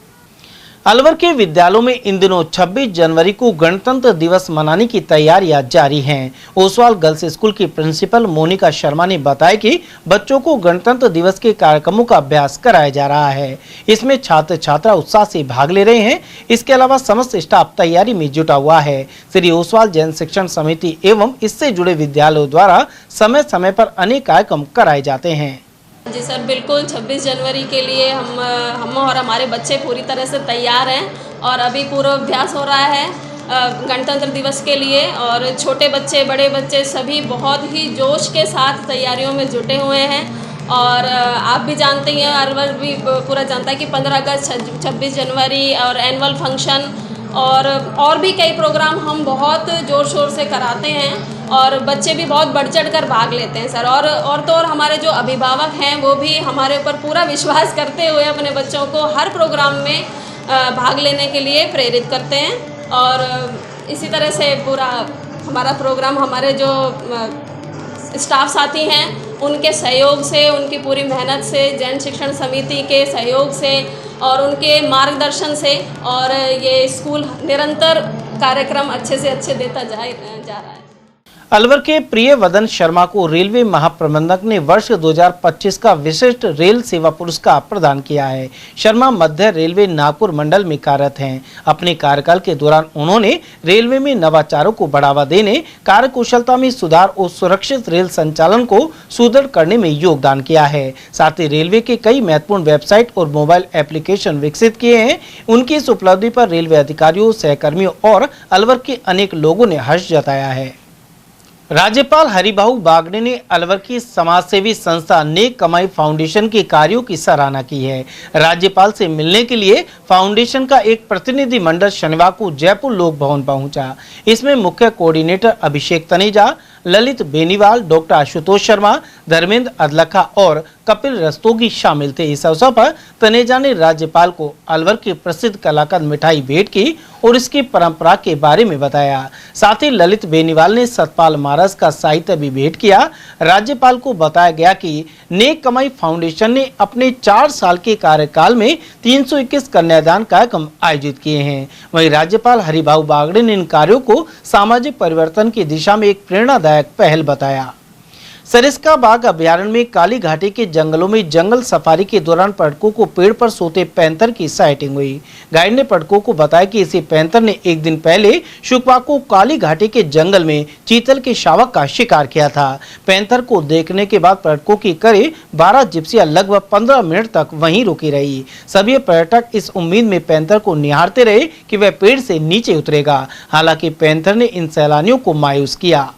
अलवर के विद्यालयों में इन दिनों 26 जनवरी को गणतंत्र दिवस मनाने की तैयारियां जारी हैं। ओसवाल गर्ल्स स्कूल की प्रिंसिपल मोनिका शर्मा ने बताया कि बच्चों को गणतंत्र दिवस के कार्यक्रमों का अभ्यास कराया जा रहा है। इसमें छात्र छात्रा उत्साह से भाग ले रहे हैं। इसके अलावा समस्त स्टाफ तैयारी में जुटा हुआ है। श्री ओसवाल जैन शिक्षण समिति एवं इससे जुड़े विद्यालयों द्वारा समय समय पर अनेक कार्यक्रम कराए जाते हैं। जी सर, बिल्कुल 26 जनवरी के लिए हम और हमारे बच्चे पूरी तरह से तैयार हैं और अभी पूर्वाभ्यास हो रहा है गणतंत्र दिवस के लिए। और छोटे बच्चे, बड़े बच्चे सभी बहुत ही जोश के साथ तैयारियों में जुटे हुए हैं। और आप भी जानते हैं, अलवर भी पूरा जानता है कि 15 अगस्त, 26 जनवरी और एनुअल फंक्शन और भी कई प्रोग्राम हम बहुत ज़ोर शोर से कराते हैं और बच्चे भी बहुत बढ़ चढ़ कर भाग लेते हैं सर। और हमारे जो अभिभावक हैं वो भी हमारे ऊपर पूरा विश्वास करते हुए अपने बच्चों को हर प्रोग्राम में भाग लेने के लिए प्रेरित करते हैं। और इसी तरह से पूरा हमारा प्रोग्राम हमारे जो स्टाफ साथी हैं उनके सहयोग से, उनकी पूरी मेहनत से, जैन शिक्षण समिति के सहयोग से और उनके मार्गदर्शन से और ये स्कूल निरंतर कार्यक्रम अच्छे से अच्छे देता जा रहा है। अलवर के प्रिय वदन शर्मा को रेलवे महाप्रबंधक ने वर्ष 2025 का विशिष्ट रेल सेवा पुरस्कार प्रदान किया है। शर्मा मध्य रेलवे नागपुर मंडल में कार्यरत हैं। अपने कार्यकाल के दौरान उन्होंने रेलवे में नवाचारों को बढ़ावा देने, कार्यकुशलता में सुधार और सुरक्षित रेल संचालन को सुदृढ़ करने में योगदान किया है। साथ ही रेलवे के कई महत्वपूर्ण वेबसाइट और मोबाइल एप्लीकेशन विकसित किए हैं। उनकी इस उपलब्धि पर रेलवे अधिकारियों, सहकर्मियों और अलवर के अनेक लोगों ने हर्ष जताया है। राज्यपाल हरिभाऊ बागड़े ने अलवर की समाजसेवी संस्था नेक कमाई फाउंडेशन के कार्यों की सराहना की है। राज्यपाल से मिलने के लिए फाउंडेशन का एक प्रतिनिधि मंडल शनिवार को जयपुर लोक भवन पहुंचा। इसमें मुख्य कोऑर्डिनेटर अभिषेक तनेजा, ललित बेनीवाल, डॉक्टर आशुतोष शर्मा, धर्मेंद्र अदलखा और कपिल रस्तोगी शामिल थे। इस अवसर पर तनेजा ने राज्यपाल को अलवर की प्रसिद्ध कलाकंद मिठाई भेंट की और इसकी परंपरा के बारे में बताया। साथ ही ललित बेनीवाल ने सतपाल महाराज का साहित्य भी भेंट किया। राज्यपाल को बताया गया कि नेक कमाई फाउंडेशन ने अपने 4 साल के कार्यकाल में 321 कन्यादान कार्यक्रम आयोजित किए हैं। वहीं राज्यपाल हरिभाऊ बागड़े ने इन कार्यों को सामाजिक परिवर्तन की दिशा में एक प्रेरणादायक पहल बताया। सरिस्का बाघ अभ्यारण्य में काली घाटी के जंगलों में जंगल सफारी के दौरान पर्यटकों को पेड़ पर सोते पैंथर की साइटिंग हुई। गाइड ने पर्यटकों को बताया कि इसी पैंथर ने एक दिन पहले शुक्रवार को काली घाटी के जंगल में चीतल के शावक का शिकार किया था। पैंथर को देखने के बाद पर्यटकों की करीब 12 जिप्सियां लगभग 15 मिनट तक वहीं रुकी रही। सभी पर्यटक इस उम्मीद में पैंथर को निहारते रहे कि वह पेड़ से नीचे उतरेगा। हालांकि पैंथर ने इन सैलानियों को मायूस किया।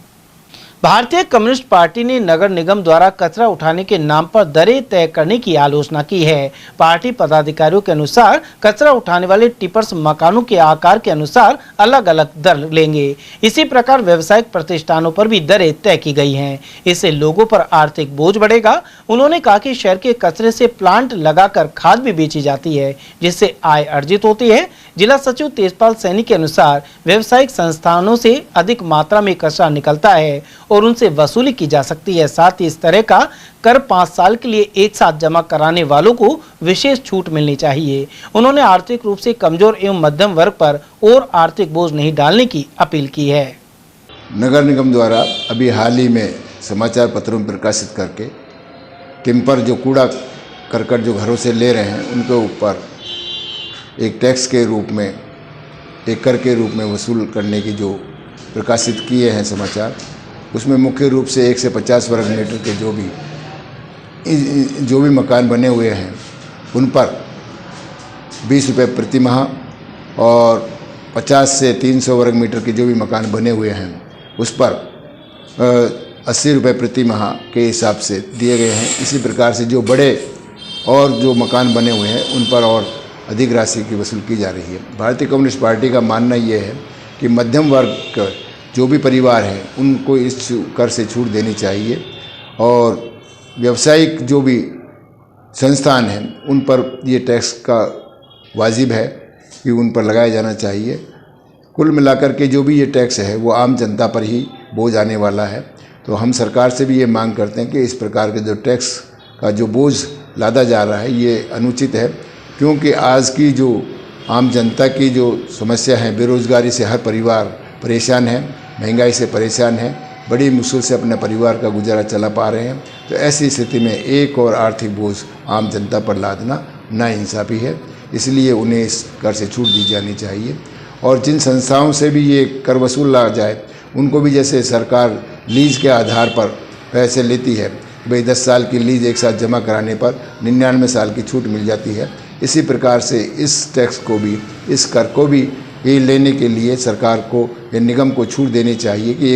भारतीय कम्युनिस्ट पार्टी ने नगर निगम द्वारा कचरा उठाने के नाम पर दरें तय करने की आलोचना की है। पार्टी पदाधिकारियों के अनुसार कचरा उठाने वाले टिपर्स मकानों के आकार के अनुसार अलग अलग दर लेंगे। इसी प्रकार व्यवसायिक प्रतिष्ठानों पर भी दरें तय की गई हैं। इससे लोगों पर आर्थिक बोझ बढ़ेगा। उन्होंने कहा कि शहर के कचरे से प्लांट लगाकर खाद भी बेची जाती है, जिससे आय अर्जित होती है। जिला सचिव तेजपाल सैनी के अनुसार व्यवसायिक संस्थानों से अधिक मात्रा में कचरा निकलता है और उनसे वसूली की जा सकती है। साथ ही इस तरह का कर 5 साल के लिए एक साथ जमा कराने वालों को विशेष छूट मिलनी चाहिए। उन्होंने आर्थिक रूप से कमजोर एवं मध्यम वर्ग पर और आर्थिक बोझ नहीं डालने की अपील की है। नगर निगम द्वारा अभी हाल ही में समाचार पत्रों में प्रकाशित करके टिम्पर जो कूड़ा करकट जो घरों से ले रहे हैं उनके ऊपर एक टैक्स के रूप में, एक कर के रूप में वसूल करने की जो प्रकाशित किए हैं समाचार, उसमें मुख्य रूप से 1 से 50 वर्ग मीटर के जो भी मकान बने हुए हैं उन पर 20 रुपये प्रति माह और 50 से 300 वर्ग मीटर के जो भी मकान बने हुए हैं उस पर 80 रुपये प्रति माह के हिसाब से दिए गए हैं। इसी प्रकार से जो बड़े और जो मकान बने हुए हैं उन पर और अधिक राशि की वसूल की जा रही है। भारतीय कम्युनिस्ट पार्टी का मानना ये है कि मध्यम वर्ग जो भी परिवार हैं उनको इस कर से छूट देनी चाहिए और व्यावसायिक जो भी संस्थान हैं उन पर ये टैक्स का वाजिब है कि उन पर लगाया जाना चाहिए। कुल मिलाकर के जो भी ये टैक्स है वो आम जनता पर ही बोझ आने वाला है। तो हम सरकार से भी ये मांग करते हैं कि इस प्रकार के जो टैक्स का जो बोझ लादा जा रहा है ये अनुचित है, क्योंकि आज की जो आम जनता की जो समस्या है, बेरोज़गारी से हर परिवार परेशान है, महंगाई से परेशान है, बड़ी मुश्किल से अपने परिवार का गुजारा चला पा रहे हैं। तो ऐसी स्थिति में एक और आर्थिक बोझ आम जनता पर लादना नाइंसाफ़ी है, इसलिए उन्हें इस कर से छूट दी जानी चाहिए। और जिन संस्थाओं से भी ये कर वसूला जाए उनको भी जैसे सरकार लीज के आधार पर पैसे लेती है, भाई 10 साल की लीज एक साथ जमा कराने पर 99 साल की छूट मिल जाती है, इसी प्रकार से इस टैक्स को भी, इस कर को भी ये लेने के लिए सरकार को या निगम को छूट देनी चाहिए कि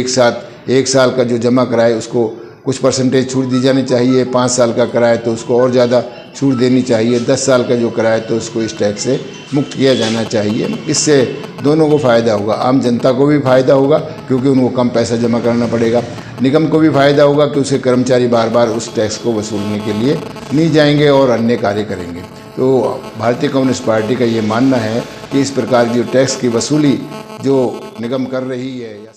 एक साल का जो जमा कराए उसको कुछ परसेंटेज छूट दी जानी चाहिए, 5 साल का कराए तो उसको और ज़्यादा छूट देनी चाहिए, 10 साल का जो कराए तो उसको इस टैक्स से मुक्त किया जाना चाहिए। इससे दोनों को फ़ायदा होगा, आम जनता को भी फ़ायदा होगा क्योंकि उनको कम पैसा जमा करना पड़ेगा, निगम को भी फ़ायदा होगा कि उसके कर्मचारी बार बार उस टैक्स को वसूलने के लिए नहीं जाएंगे और अन्य कार्य करेंगे। तो भारतीय कम्युनिस्ट पार्टी का ये मानना है कि इस प्रकार की टैक्स की वसूली जो निगम कर रही है या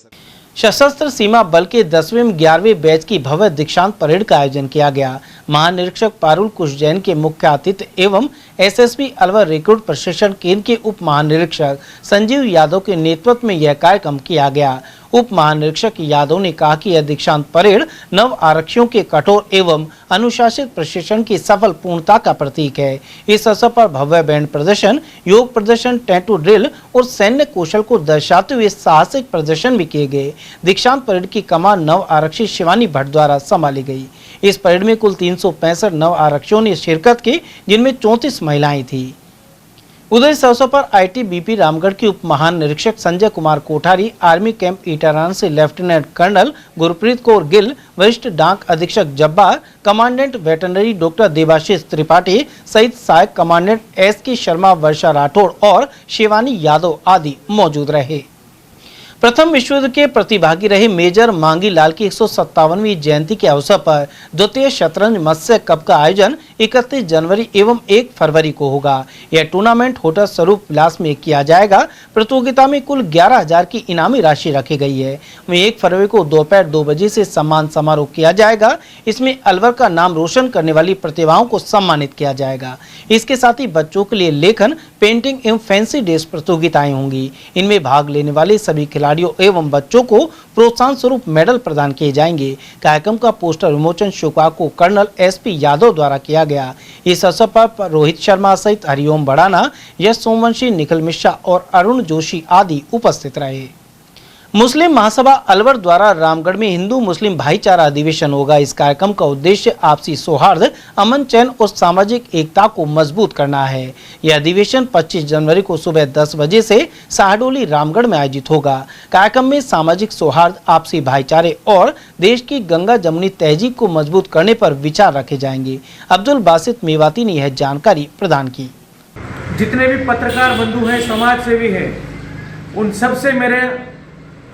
सशस्त्र सीमा बल के 10वें 11वें बैच की भव्य दीक्षांत परेड का आयोजन किया गया। महानिरीक्षक पारुल कुश जैन के मुख्य अतिथि एवं एसएसबी अलवर रिक्रूट प्रशिक्षण केंद्र के उप महानिरीक्षक संजीव यादव के नेतृत्व में यह कार्यक्रम किया गया। उप महानिरीक्षक यादव ने कहा कि यह दीक्षांत परेड नव आरक्षियों के कठोर एवं अनुशासित प्रशिक्षण की सफल पूर्णता का प्रतीक है। इस अवसर पर भव्य बैंड प्रदर्शन, योग प्रदर्शन, टैटू ड्रिल और सैन्य कौशल को दर्शाते हुए साहसिक प्रदर्शन भी किए गए। दीक्षांत परेड की कमान नव आरक्षी शिवानी भट्ट द्वारा संभाली गई। इस परेड में कुल 365 नव आरक्षियों ने शिरकत की, जिनमें 34 महिलाएं थी। उधर इस अवसर पर आईटीबीपी रामगढ़ के उप महानिरीक्षक संजय कुमार कोठारी, आर्मी कैंप ईटारान से लेफ्टिनेंट कर्नल गुरप्रीत कौर गिल, वरिष्ठ डाक अधीक्षक Jabbar, commandant veterinary doctor Devashish Tripathi सहित सहायक कमांडेंट एसके शर्मा, वर्षा राठौड़ और शिवानी यादव आदि मौजूद रहे। प्रथम विश्व युद्ध के प्रतिभागी रहे मेजर मांगी लाल की 157वीं जयंती के अवसर पर द्वितीय शतरंज मत्स्य कप का आयोजन 31 जनवरी एवं 1 फरवरी को होगा। यह टूर्नामेंट होटल स्वरूप विलास में किया जाएगा। प्रतियोगिता में कुल 11,000 की इनामी राशि रखी गई है। वहीं 1 फरवरी को दोपहर 2 बजे से सम्मान समारोह किया जाएगा। इसमें अलवर का नाम रोशन करने वाली प्रतिभाओं को सम्मानित किया जाएगा। इसके साथ ही बच्चों के लिए लेखन, पेंटिंग एवं फैंसी ड्रेस प्रतियोगिताएं होंगी। इनमें भाग लेने वाले सभी खिलाड़ियों एवं बच्चों को प्रोत्साहन स्वरूप मेडल प्रदान किए जाएंगे। कार्यक्रम का पोस्टर विमोचन शुक्रवार को कर्नल एसपी यादव द्वारा किया गया। इस अवसर पर रोहित शर्मा सहित हरिओम बड़ाना, यश सोमवंशी, निखिल मिश्रा और अरुण जोशी आदि उपस्थित रहे। मुस्लिम महासभा अलवर द्वारा रामगढ़ में हिंदू मुस्लिम भाईचारा अधिवेशन होगा। इस कार्यक्रम का उद्देश्य आपसी सौहार्द, अमन चैन और सामाजिक एकता को मजबूत करना है। यह अधिवेशन 25 जनवरी को सुबह 10 बजे से साहडोली रामगढ़ में आयोजित होगा। कार्यक्रम में सामाजिक सौहार्द, आपसी भाईचारे और देश की गंगा जमुनी तहजीब को मजबूत करने पर विचार रखे जाएंगे। अब्दुल बासित मेवाती ने यह जानकारी प्रदान की। जितने भी पत्रकार बंधु हैं, समाज सेवी हैं, उन सबसे मेरे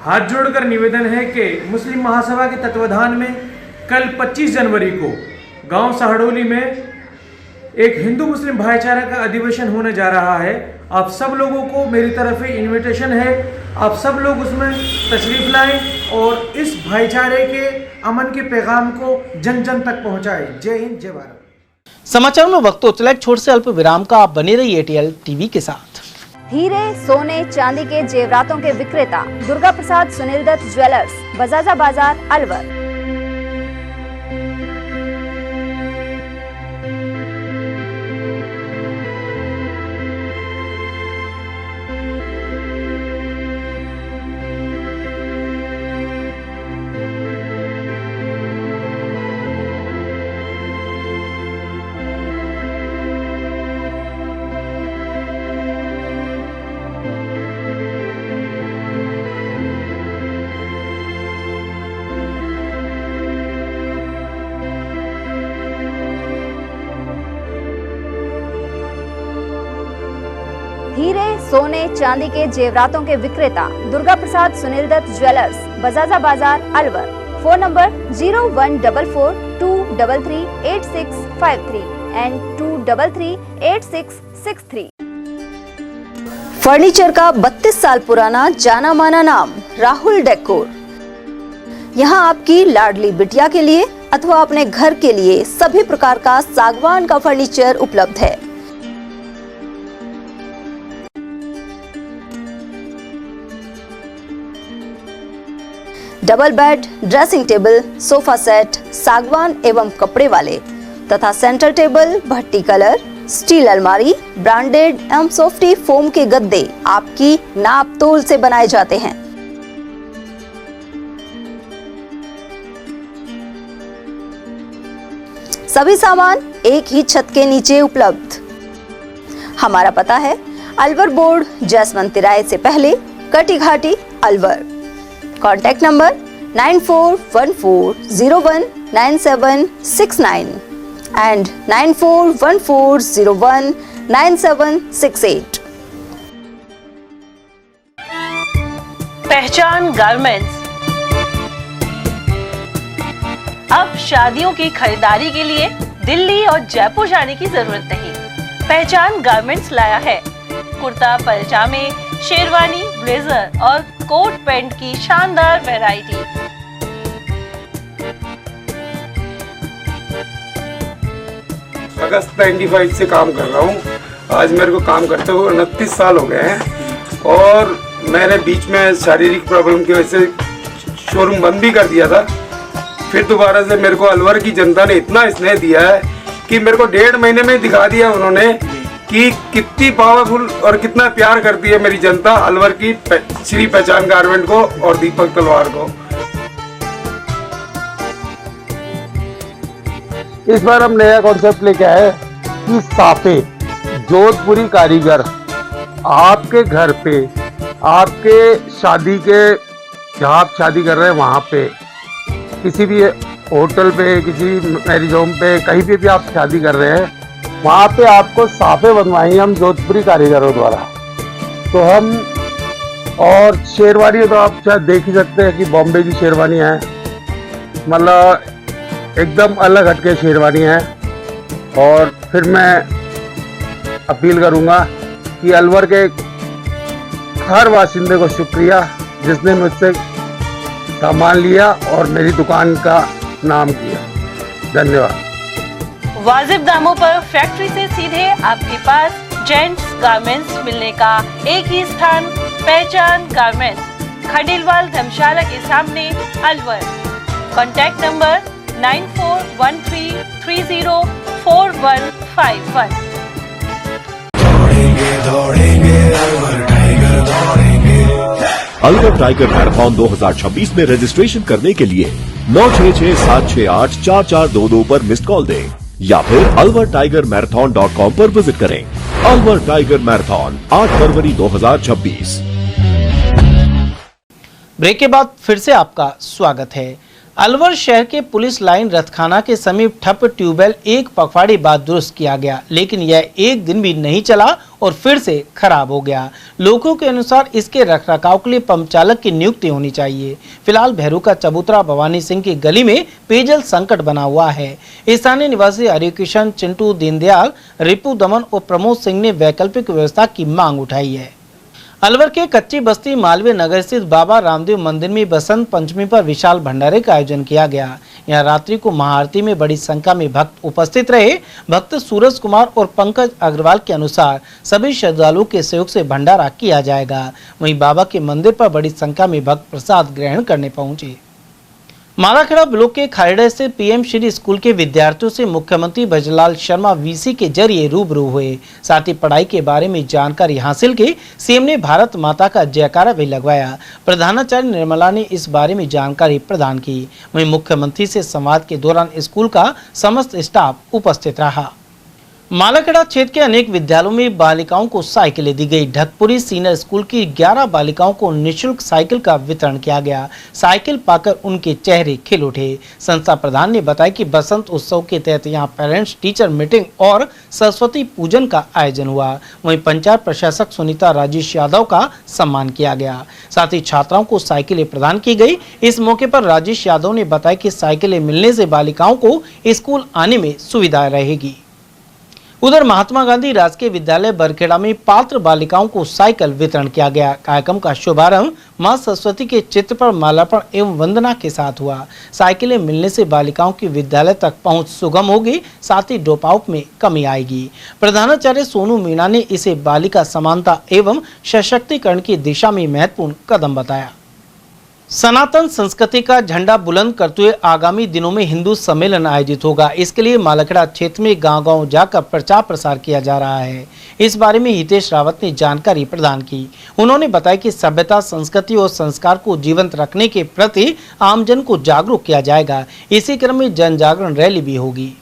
हाथ जोड़कर निवेदन है कि मुस्लिम महासभा के तत्वाधान में कल 25 जनवरी को गांव साहडोली में एक हिंदू मुस्लिम भाईचारा का अधिवेशन होने जा रहा है। आप सब लोगों को मेरी तरफ से इनविटेशन है, आप सब लोग उसमें तशरीफ लाएं और इस भाईचारे के, अमन के पैगाम को जन जन तक पहुंचाएं। जय हिंद, जय भारत। समाचार में वक्त तो एक छोटे से अल्प विराम का। आप बने रहिए एटीएल टीवी के साथ। हीरे, सोने, चांदी के जेवरातों के विक्रेता दुर्गा प्रसाद सुनील दत्त ज्वेलर्स, बजाजा बाजार, अलवर। सोने चांदी के जेवरातों के विक्रेता दुर्गा प्रसाद सुनील दत्त ज्वेलर्स, बजाजा बाजार, Alwar. Phone number 0144233863 and 2338663। Furniture का 32 साल पुराना जाना माना नाम राहुल डेकोर। यहाँ आपकी लाडली बिटिया के लिए अथवा अपने घर के लिए सभी प्रकार का सागवान का फर्नीचर उपलब्ध है। Double bed, dressing table, sofa set सागवान एवं कपड़े वाले तथा सेंटर टेबल, भट्टी कलर, स्टील अलमारी, ब्रांडेड एवं सॉफ्टी फोम के गद्दे आपकी नाप तोल से बनाए जाते हैं। सभी सामान एक ही छत के नीचे उपलब्ध। हमारा पता है अलवर बोर्ड, जैसमंत तिराहे से पहले, कटी घाटी, अलवर। Contact number 9414019769 and 9414019768। पहचान गारमेंट्स। अब शादियों की खरीदारी के लिए दिल्ली और जयपुर जाने की जरूरत नहीं। पहचान गारमेंट्स लाया है कुर्ता, पैजामे, शेरवानी, ब्लेजर और कोट पैंट की शानदार वैरायटी। अगस्त 95 से काम कर रहा हूँ। आज मेरे को काम करते हुए 29 साल हो गए हैं और मैंने बीच में शारीरिक प्रॉब्लम की वजह से शोरूम बंद भी कर दिया था। फिर दोबारा से मेरे को अलवर की जनता ने इतना स्नेह दिया है कि मेरे को 1.5 महीने में दिखा दिया उन्होंने कि कितनी पावरफुल और कितना प्यार करती है मेरी जनता अलवर की श्री पहचान गारमेंट को और दीपक तलवार को। इस बार हम नया कॉन्सेप्ट लेके आए कि साफे जोधपुरी कारीगर आपके घर पे, आपके शादी के जहाँ आप शादी कर रहे हैं वहाँ पे, किसी भी होटल पे, किसी मैरिज होम पे, कहीं पे भी आप शादी कर रहे हैं वहाँ पे आपको साफे बनवाएंगे हम जोधपुरी कारीगरों द्वारा। तो हम और शेरवानी तो आप शायद देख ही सकते हैं कि बॉम्बे की शेरवानी है, मतलब एकदम अलग हटके शेरवानी है। और फिर मैं अपील करूँगा कि अलवर के हर वासिंदे को शुक्रिया जिसने मुझसे सामान लिया और मेरी दुकान का नाम किया। धन्यवाद। वाजिब दामों पर फैक्ट्री से सीधे आपके पास जेंट्स गारमेंट्स मिलने का एक ही स्थान, पहचान गारमेंट्स, खंडेलवाल धर्मशाला के सामने, Alwar. Contact number 9413304151। Alwar tiger marathon 2026 में रजिस्ट्रेशन करने के लिए 9667684422 पर मिस्ड कॉल दें या फिर alvartigermarathon.com पर विजिट करें। अलवर टाइगर मैराथन 8 फरवरी 2026। ब्रेक के बाद फिर से आपका स्वागत है। अलवर शहर के पुलिस लाइन रथखाना के समीप ठप ट्यूबवेल एक पखवाड़े बाद दुरुस्त किया गया, लेकिन यह एक दिन भी नहीं चला और फिर से खराब हो गया। लोगों के अनुसार इसके रखरखाव के लिए पंप चालक की नियुक्ति होनी चाहिए। फिलहाल भैरूका चबूतरा भवानी सिंह की गली में पेयजल संकट बना हुआ है। स्थानीय निवासी हरिकिशन, चिंटू, दीनदयाल, रिपु दमन और प्रमोद सिंह ने वैकल्पिक व्यवस्था की मांग उठाई है। अलवर के कच्ची बस्ती मालवीय नगर स्थित बाबा रामदेव मंदिर में बसंत पंचमी पर विशाल भंडारे का आयोजन किया गया। यहां रात्रि को महाआरती में बड़ी संख्या में भक्त उपस्थित रहे। भक्त सूरज कुमार और पंकज अग्रवाल के अनुसार सभी श्रद्धालुओं के सहयोग से भंडारा किया जाएगा। वहीं बाबा के मंदिर पर बड़ी संख्या में भक्त प्रसाद ग्रहण करने पहुंचे। मालाखेड़ा ब्लॉक के खारेड़ा से पीएम श्री स्कूल के विद्यार्थियों से मुख्यमंत्री भजनलाल शर्मा वीसी के जरिए रूबरू हुए। साथ ही पढ़ाई के बारे में जानकारी हासिल की। सीएम ने भारत माता का जयकारा भी लगवाया। प्रधानाचार्य निर्मला ने इस बारे में जानकारी प्रदान की। वहीं मुख्यमंत्री से संवाद के दौरान स्कूल का समस्त स्टाफ उपस्थित रहा। मालाखेड़ा क्षेत्र के अनेक विद्यालयों में बालिकाओं को साइकिलें दी गई। ढकपुरी सीनियर स्कूल की 11 बालिकाओं को निःशुल्क साइकिल का वितरण किया गया। साइकिल पाकर उनके चेहरे खिल उठे। संस्था प्रधान ने बताया कि बसंत उत्सव के तहत यहां पेरेंट्स टीचर मीटिंग और सरस्वती पूजन का आयोजन हुआ। वहीं पंचायत प्रशासक सुनीता राजेश यादव का सम्मान किया गया। साथ ही छात्राओं को साइकिलें प्रदान की गई। इस मौके पर राजेश यादव ने बताया कि साइकिलें मिलने से बालिकाओं को स्कूल आने में सुविधा रहेगी। उधर महात्मा गांधी राजकीय विद्यालय बरखेड़ा में पात्र बालिकाओं को साइकिल वितरण किया गया। कार्यक्रम का शुभारंभ मां सरस्वती के चित्र पर माल्यार्पण एवं वंदना के साथ हुआ। साइकिलें मिलने से बालिकाओं की विद्यालय तक पहुंच सुगम होगी, साथ ही ड्रॉप आउट में कमी आएगी। प्रधानाचार्य सोनू मीणा ने इसे बालिका समानता एवं सशक्तिकरण की दिशा में महत्वपूर्ण कदम बताया। सनातन संस्कृति का झंडा बुलंद करते हुए आगामी दिनों में हिंदू सम्मेलन आयोजित होगा। इसके लिए मालाखेड़ा क्षेत्र में गांव-गांव जाकर प्रचार प्रसार किया जा रहा है। इस बारे में हितेश रावत ने जानकारी प्रदान की। उन्होंने बताया कि सभ्यता, संस्कृति और संस्कार को जीवंत रखने के प्रति आमजन को जागरूक किया जाएगा। इसी क्रम में जन जागरण रैली भी होगी।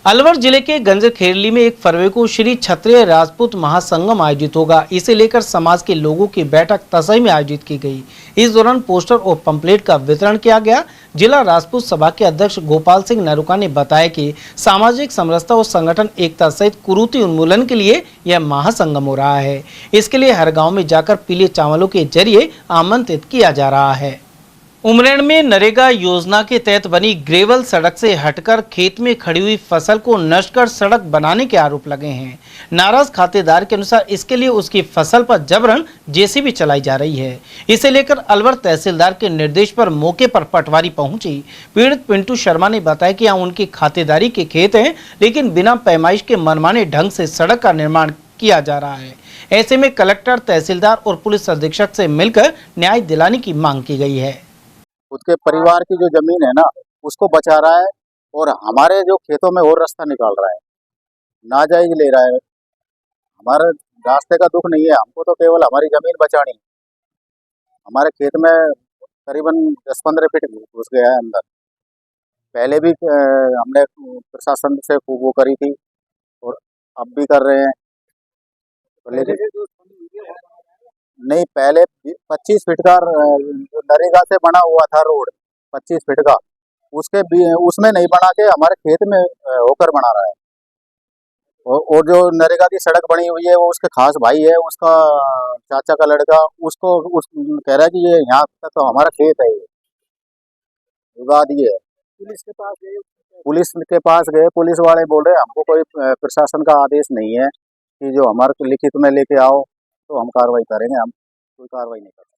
अलवर जिले के गंजखेरली में 1 फरवरी को श्री क्षत्रिय राजपूत महासंगम आयोजित होगा। इसे लेकर समाज के लोगों की बैठक तसई में आयोजित की गई। इस दौरान पोस्टर और पंपलेट का वितरण किया गया। जिला राजपूत सभा के अध्यक्ष गोपाल सिंह नरुका ने बताया कि सामाजिक समरसता और संगठन एकता सहित कुरीति उन्मूलन के लिए यह महासंगम हो रहा है। इसके लिए हर गाँव में जाकर पीले चावलों के जरिए आमंत्रित किया जा रहा है। उमरेण में नरेगा योजना के तहत बनी ग्रेवल सड़क से हटकर खेत में खड़ी हुई फसल को नष्ट कर सड़क बनाने के आरोप लगे हैं। नाराज खातेदार के अनुसार इसके लिए उसकी फसल पर जबरन जेसीबी चलाई जा रही है। इसे लेकर अलवर तहसीलदार के निर्देश पर मौके पर पटवारी पहुंची। पीड़ित पिंटू शर्मा ने बताया कि यहाँ उनकी खातेदारी के खेत हैं, लेकिन बिना पैमाइश के मनमाने ढंग से सड़क का निर्माण किया जा रहा है। ऐसे में कलेक्टर, तहसीलदार और पुलिस अधीक्षक से मिलकर न्याय दिलाने की मांग की गई है। उसके परिवार की जो जमीन है ना, उसको बचा रहा है और हमारे जो खेतों में और रास्ता निकाल रहा है, नाजायज ले रहा है। हमारे रास्ते का दुख नहीं है, हमको तो केवल हमारी जमीन बचानी है। हमारे खेत में करीबन 10-15 फीट घुस गया है अंदर। पहले भी हमने प्रशासन से खूब वो करी थी और अब भी कर रहे हैं, लेकिन नहीं, पहले 25 फीट का नरेगा से बना हुआ था रोड, 25 फीट का, उसमें नहीं बना के हमारे खेत में होकर बना रहा है। और जो नरेगा की सड़क बनी हुई है वो उसके खास भाई है, उसका चाचा का लड़का, उसको कह रहा है कि ये यहाँ तक तो हमारा खेत है। ये विवाद ये है। पुलिस के पास गए, पुलिस वाले बोल रहे हमको कोई प्रशासन का आदेश नहीं है कि जो हमारे लिखित में लेके आओ तो हम कार्रवाई करेंगे। हम कोई कार्रवाई नहीं करेंगे।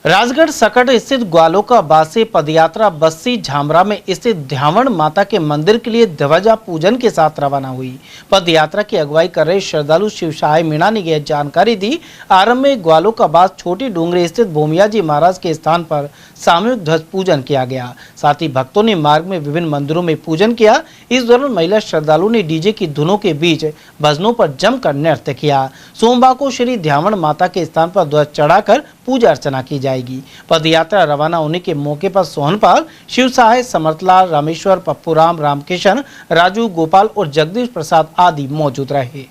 राजगढ़ सकट स्थित ग्वालोकाबाद से पदयात्रा बस्सी झामरा में स्थित ध्यावण माता के मंदिर के लिए ध्वजा पूजन के साथ रवाना हुई। पदयात्रा की अगुवाई कर रहे श्रद्धालु शिव सहाय मीणा ने यह जानकारी दी। आरंभ में ग्वालोकाबाद छोटी डूंगरी स्थित भूमिया जी महाराज के स्थान पर सामूहिक ध्वज पूजन किया गया। साथ ही भक्तों ने मार्ग में विभिन्न मंदिरों में पूजन किया। इस दौरान महिला श्रद्धालु ने डीजे की धुनों के बीच भजनों पर जमकर नृत्य किया। सोमवार को श्री ध्यावण माता के स्थान पर ध्वज चढ़ाकर पूजा अर्चना की जाएगी। पदयात्रा रवाना होने के मौके पर सोहनपाल, शिव सहाय, समर्थलाल, रामेश्वर, पप्पूराम, रामकिशन, राजू, गोपाल और जगदीश प्रसाद आदि मौजूद रहे।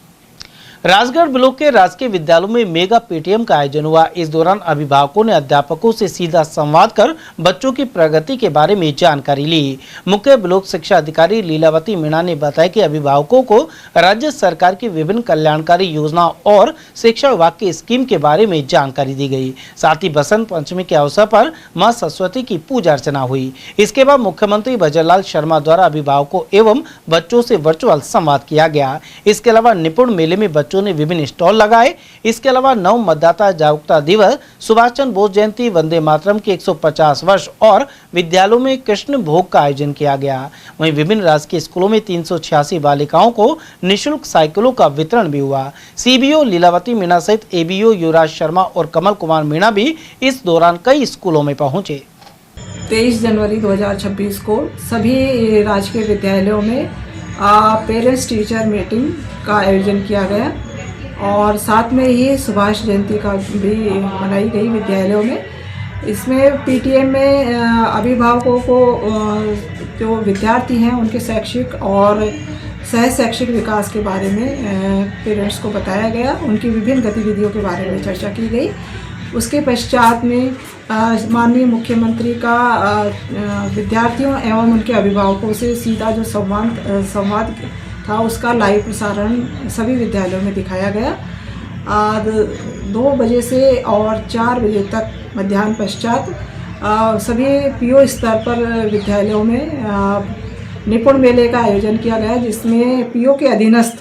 राजगढ़ ब्लॉक के राजकीय विद्यालयों में मेगा पेटीएम का आयोजन हुआ। इस दौरान अभिभावकों ने अध्यापकों से सीधा संवाद कर बच्चों की प्रगति के बारे में जानकारी ली। मुख्य ब्लॉक शिक्षा अधिकारी लीलावती मीणा ने बताया कि अभिभावकों को राज्य सरकार की विभिन्न कल्याणकारी योजनाओं और शिक्षा विभाग की स्कीम के बारे में जानकारी दी गई। साथ ही बसंत पंचमी के अवसर पर मां सरस्वती की पूजा अर्चना हुई। इसके बाद मुख्यमंत्री भजनलाल शर्मा द्वारा अभिभावकों एवं बच्चों से वर्चुअल संवाद किया गया। इसके अलावा निपुण मेले में बच्चों ने विभिन्न स्टॉल लगाए। इसके अलावा नव मतदाता जागरूकता दिवस, सुभाष चंद्र बोस जयंती, वंदे मातरम के 150 वर्ष और विद्यालयों में कृष्ण भोग का आयोजन किया गया। वहीं विभिन्न राजकीय स्कूलों में 386 बालिकाओं को निःशुल्क साइकिलों का वितरण भी हुआ। सीबीओ लीलावती मीणा सहित एबीओ युवराज शर्मा और कमल कुमार मीणा भी इस दौरान कई स्कूलों में पहुंचे। 23 जनवरी 2026 को सभी राजकीय विद्यालयों में पेरेंट्स टीचर मीटिंग का आयोजन किया गया और साथ में ही सुभाष जयंती का भी मनाई गई विद्यालयों में। इसमें पीटीएम में अभिभावकों को जो विद्यार्थी हैं उनके शैक्षिक और सह शैक्षिक विकास के बारे में पेरेंट्स को बताया गया, उनकी विभिन्न गतिविधियों के बारे में चर्चा की गई। उसके पश्चात में माननीय मुख्यमंत्री का विद्यार्थियों एवं उनके अभिभावकों से सीधा जो संवाद था उसका लाइव प्रसारण सभी विद्यालयों में दिखाया गया। 2 बजे से और 4 बजे तक मध्याह्न पश्चात सभी पीओ स्तर पर विद्यालयों में निपुण मेले का आयोजन किया गया, जिसमें पीओ के अधीनस्थ